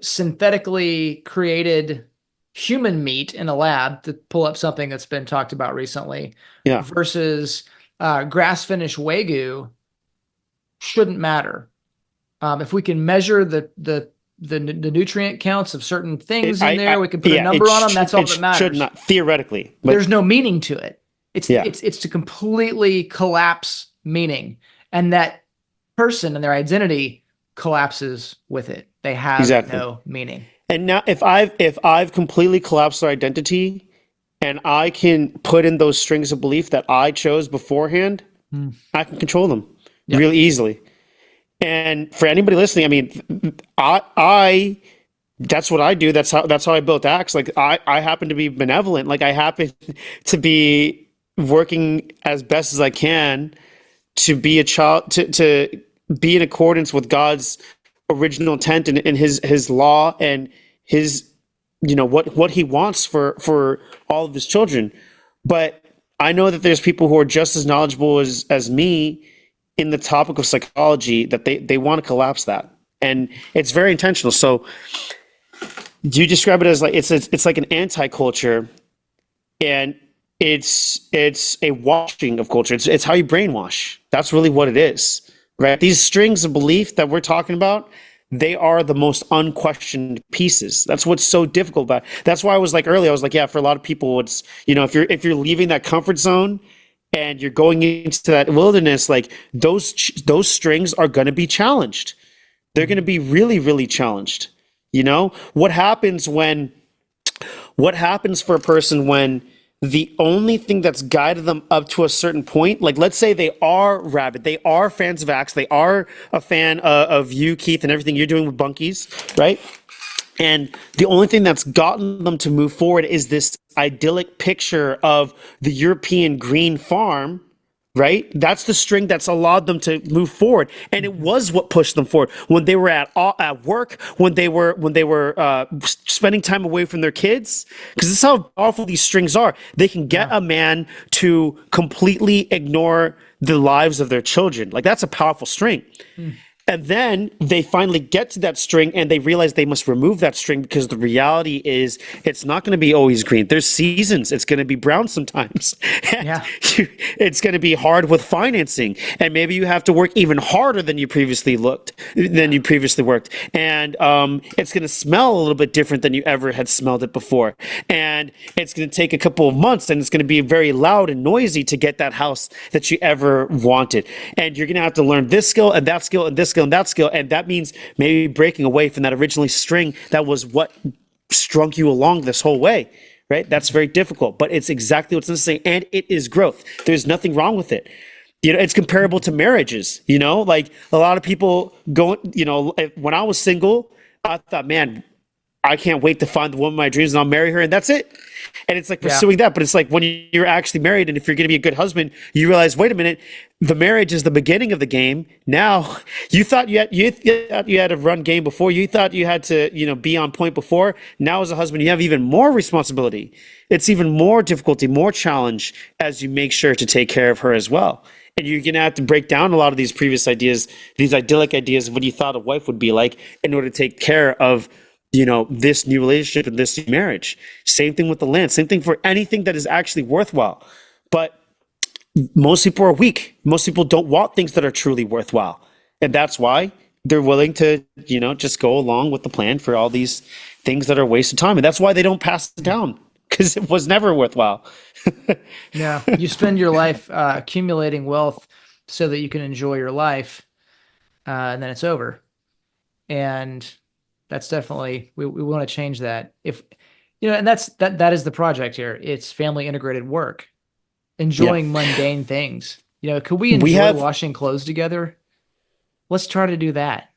synthetically created human meat in a lab, to pull up something that's been talked about recently, yeah. versus grass-finished Wagyu, shouldn't matter. If we can measure the nutrient counts of certain things in there, we can put a number on them. That's all that matters. Should not, theoretically. But there's no meaning to it. It's to completely collapse meaning, and that person and their identity collapses with it. They have no meaning. And now, if I've completely collapsed their identity, and I can put in those strings of belief that I chose beforehand, I can control them really easily. And for anybody listening, I mean, I that's what I do. That's how I built Axe. Like I happen to be benevolent. Like I happen to be working as best as I can to be a child, to be in accordance with God's original intent and his law and his, what he wants for all of his children. But I know that there's people who are just as knowledgeable as me in the topic of psychology, that they want to collapse that. And it's very intentional. So do you describe it as like, it's like an anti-culture, and it's a washing of culture. It's how you brainwash. That's really what it is, right? These strings of belief that we're talking about, they are the most unquestioned pieces. That's what's so difficult about it. That's why I was like earlier, I was like, yeah, for a lot of people, it's, if you're leaving that comfort zone and you're going into that wilderness, like those strings are going to be challenged. They're going to be really, really challenged. What happens for a person when the only thing that's guided them up to a certain point, like let's say they are rabid, they are fans of Axe, they are a fan of you, Keith, and everything you're doing with Bunkies, right? And the only thing that's gotten them to move forward is this idyllic picture of the European green farm, right? That's the string that's allowed them to move forward, and it was what pushed them forward when they were at work, when they were spending time away from their kids. Because this is how powerful these strings are. They can get a man to completely ignore the lives of their children. Like that's a powerful string. And then they finally get to that string and they realize they must remove that string, because the reality is it's not going to be always green. There's seasons. It's going to be brown sometimes. It's going to be hard with financing. And maybe you have to work even harder than you previously worked. And it's going to smell a little bit different than you ever had smelled it before. And it's going to take a couple of months, and it's going to be very loud and noisy to get that house that you ever wanted. And you're going to have to learn this skill and that skill and this skill and that skill, and that means maybe breaking away from that originally string that was what strung you along this whole way, right? That's very difficult, but it's exactly what's necessary, and it is growth. There's nothing wrong with it. It's comparable to marriages, like a lot of people go, when I was single, I thought, man, I can't wait to find the woman of my dreams and I'll marry her and that's it. And it's like Yeah. pursuing that. But it's like when you're actually married and if you're going to be a good husband, you realize, wait a minute, the marriage is the beginning of the game. Now you thought you had a run game before. You thought you had to, be on point before. Now as a husband, you have even more responsibility. It's even more difficulty, more challenge as you make sure to take care of her as well. And you're going to have to break down a lot of these previous ideas, these idyllic ideas of what you thought a wife would be like in order to take care of, this new relationship and this new marriage. Same thing with the land. Same thing for anything that is actually worthwhile. But most people are weak. Most people don't want things that are truly worthwhile. And that's why they're willing to, just go along with the plan for all these things that are a waste of time. And that's why they don't pass it down because it was never worthwhile. Yeah. You spend your life accumulating wealth so that you can enjoy your life, and then it's over. And that's definitely, we want to change that. If, and that is the project here. It's family integrated work, enjoying mundane things. Could we enjoy washing clothes together? Let's try to do that.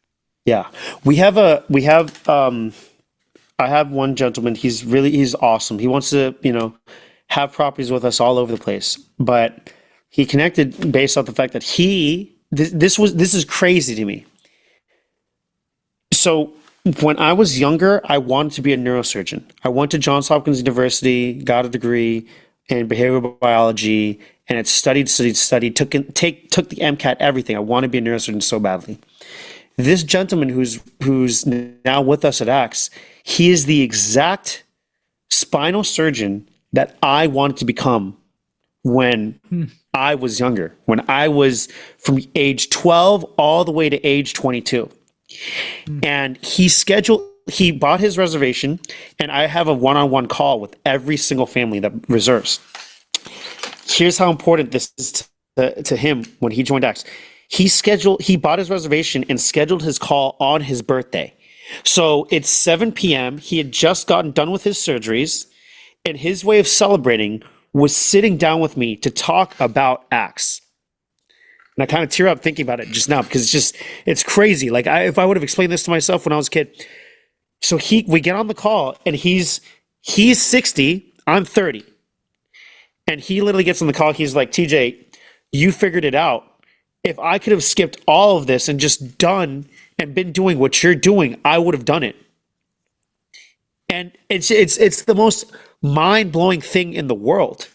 Yeah. I have one gentleman. He's awesome. He wants to, have properties with us all over the place, but he connected based off the fact that this is crazy to me. So when I was younger, I wanted to be a neurosurgeon. I went to Johns Hopkins University, got a degree in behavioral biology, and it studied, took the MCAT, everything. I want to be a neurosurgeon so badly. This gentleman who's now with us at Axe, he is the exact spinal surgeon that I wanted to become when I was younger, when I was from age 12 all the way to age 22. And he bought his reservation, and I have a one-on-one call with every single family that reserves. Here's how important this is to him when he joined Axe. He bought his reservation and scheduled his call on his birthday. So it's 7 p.m. He had just gotten done with his surgeries, and his way of celebrating was sitting down with me to talk about Axe. And I kind of tear up thinking about it just now because it's crazy. Like if I would have explained this to myself when I was a kid. So we get on the call and he's 60, I'm 30. And he literally gets on the call. He's like, TJ, you figured it out. If I could have skipped all of this and just done and been doing what you're doing, I would have done it. And it's the most mind-blowing thing in the world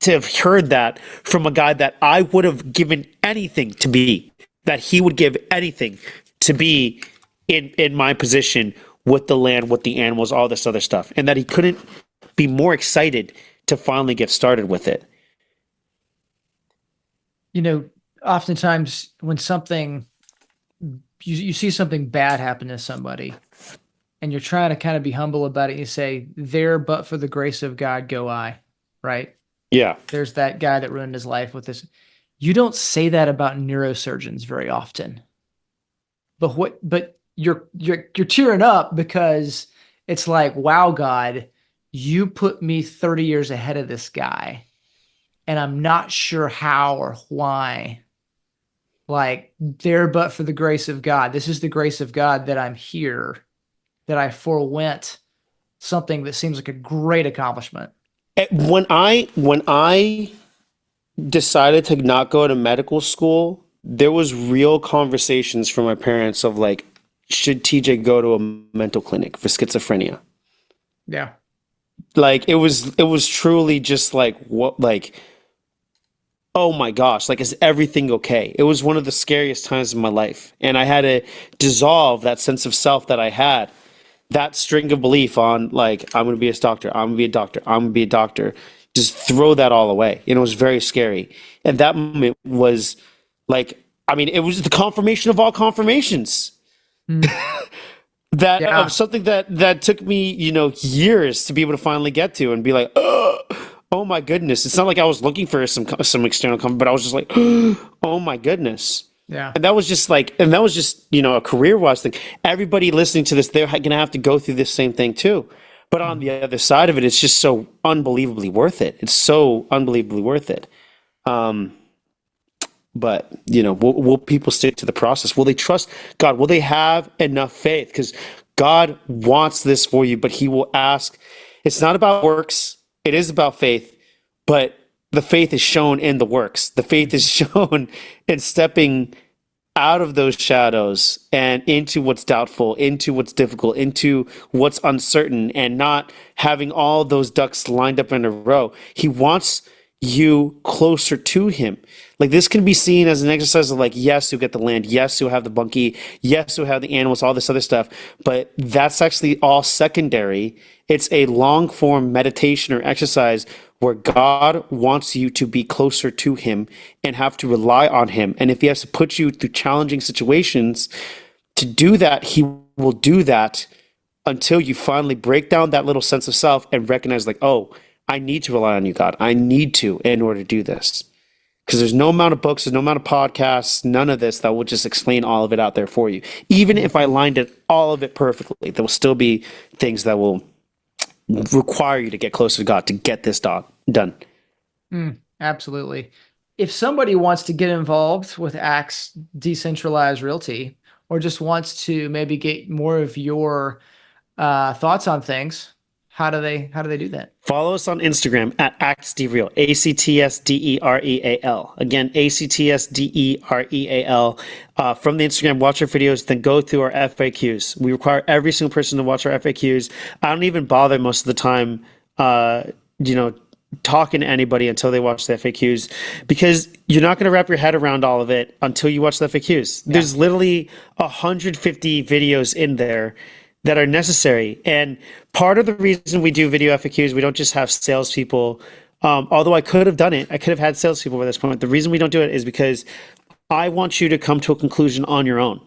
to have heard that from a guy that I would have given anything to be, that he would give anything to be in my position with the land, with the animals, all this other stuff, and that he couldn't be more excited to finally get started with it. Oftentimes when you see something bad happen to somebody and you're trying to kind of be humble about it, you say, there, but for the grace of God, go I, right? Yeah. There's that guy that ruined his life with this. You don't say that about neurosurgeons very often. But you're tearing up because it's like, wow, God, you put me 30 years ahead of this guy, and I'm not sure how or why. Like, there, but for the grace of God. This is the grace of God that I'm here, that I forewent something that seems like a great accomplishment. When I decided to not go to medical school, there was real conversations from my parents of like, should TJ go to a mental clinic for schizophrenia? Yeah. Like it was truly just like, what, like, oh my gosh, like, is everything okay? It was one of the scariest times of my life. And I had to dissolve that sense of self that I had, that string of belief on like, I'm going to be a doctor. I'm going to be a doctor. I'm going to be a doctor. Just throw that all away. And it was very scary. And that moment was like, I mean, it was the confirmation of all confirmations. That Yeah. of something that took me, years to be able to finally get to and be like, oh my goodness. It's not like I was looking for some external comfort, but I was just like, oh my goodness. Yeah. And that was just a career-wise thing. Everybody listening to this, they're going to have to go through this same thing too. But on the other side of it, it's just so unbelievably worth it. It's so unbelievably worth it. But, will people stick to the process? Will they trust God? Will they have enough faith? Because God wants this for you, but he will ask. It's not about works. It is about faith, but the faith is shown in the works. The faith is shown in stepping out of those shadows and into what's doubtful, into what's difficult, into what's uncertain, and not having all those ducks lined up in a row. He wants you closer to him. Like, this can be seen as an exercise of like, yes, you'll get the land, yes, you'll have the bunkie, yes, you'll have the animals, all this other stuff, but that's actually all secondary. It's a long form meditation or exercise where God wants you to be closer to him and have to rely on him. And if he has to put you through challenging situations to do that, he will do that until you finally break down that little sense of self and recognize, like, oh, I need to rely on you, God. I need to in order to do this. Because there's no amount of books, there's no amount of podcasts, none of this that will just explain all of it out there for you. Even if I lined it, all of it perfectly, there will still be things that will require you to get closer to God to get this done. Absolutely. If somebody wants to get involved with Axe Decentralized Realty, or just wants to maybe get more of your thoughts on things, how do they do that? Follow us on Instagram at ActsDereal, ActsDereal. Again, ActsDereal. From the Instagram, watch our videos, then go through our FAQs. We require every single person to watch our FAQs. I don't even bother most of the time, talking to anybody until they watch the FAQs, because you're not going to wrap your head around all of it until you watch the FAQs. Yeah. There's literally 150 videos in there that are necessary. And part of the reason we do video FAQs, we don't just have salespeople. Although I could have done it, I could have had salespeople by this point. The reason we don't do it is because I want you to come to a conclusion on your own.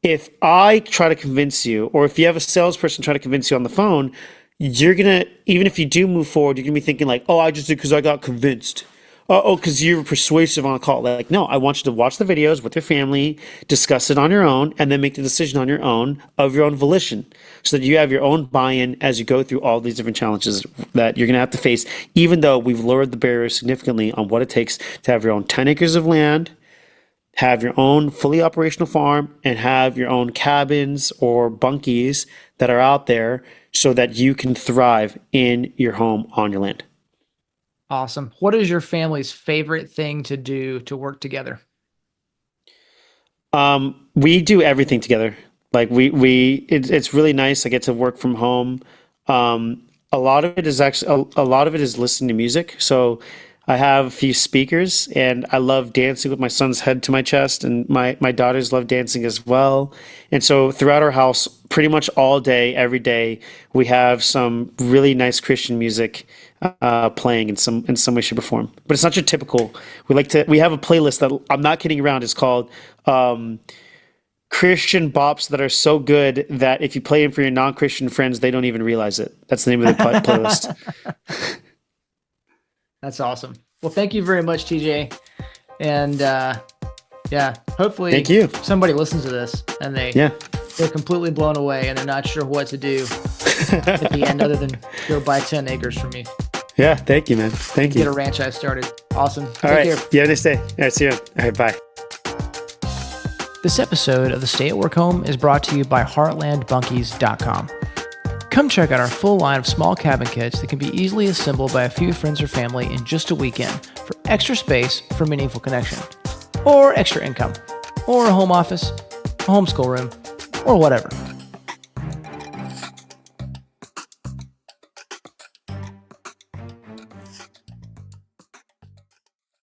If I try to convince you, or if you have a salesperson try to convince you on the phone, you're going to, even if you do move forward, you're going to be thinking like, oh, I just did because I got convinced. Because you're persuasive on a call. Like, no, I want you to watch the videos with your family, discuss it on your own, and then make the decision on your own, of your own volition, so that you have your own buy-in as you go through all these different challenges that you're going to have to face, even though we've lowered the barriers significantly on what it takes to have your own 10 acres of land, have your own fully operational farm, and have your own cabins or bunkies that are out there so that you can thrive in your home on your land. Awesome. What is your family's favorite thing to do to work together? We do everything together. Like it's really nice. I get to work from home. A lot of it is listening to music. So I have a few speakers, and I love dancing with my son's head to my chest, and my daughters love dancing as well. And so throughout our house, pretty much all day, every day, we have some really nice Christian music playing in some way, shape, or form. But it's not your typical. We have a playlist that, I'm not kidding around, it's called Christian bops that are so good that if you play them for your non-Christian friends, they don't even realize it. That's the name of the playlist. That's awesome. Well, thank you very much, TJ. And hopefully thank you. Somebody listens to this and they're completely blown away and they're not sure what to do at the end other than go buy 10 acres from me. Yeah, thank you, man. Thank you. Get a ranch I started. Awesome. All right. Take care. You have a nice day. All right, see you. All right, bye. This episode of the Stay at Work Home is brought to you by heartlandbunkies.com. Come check out our full line of small cabin kits that can be easily assembled by a few friends or family in just a weekend for extra space for meaningful connection, or extra income, or a home office, a homeschool room, or whatever.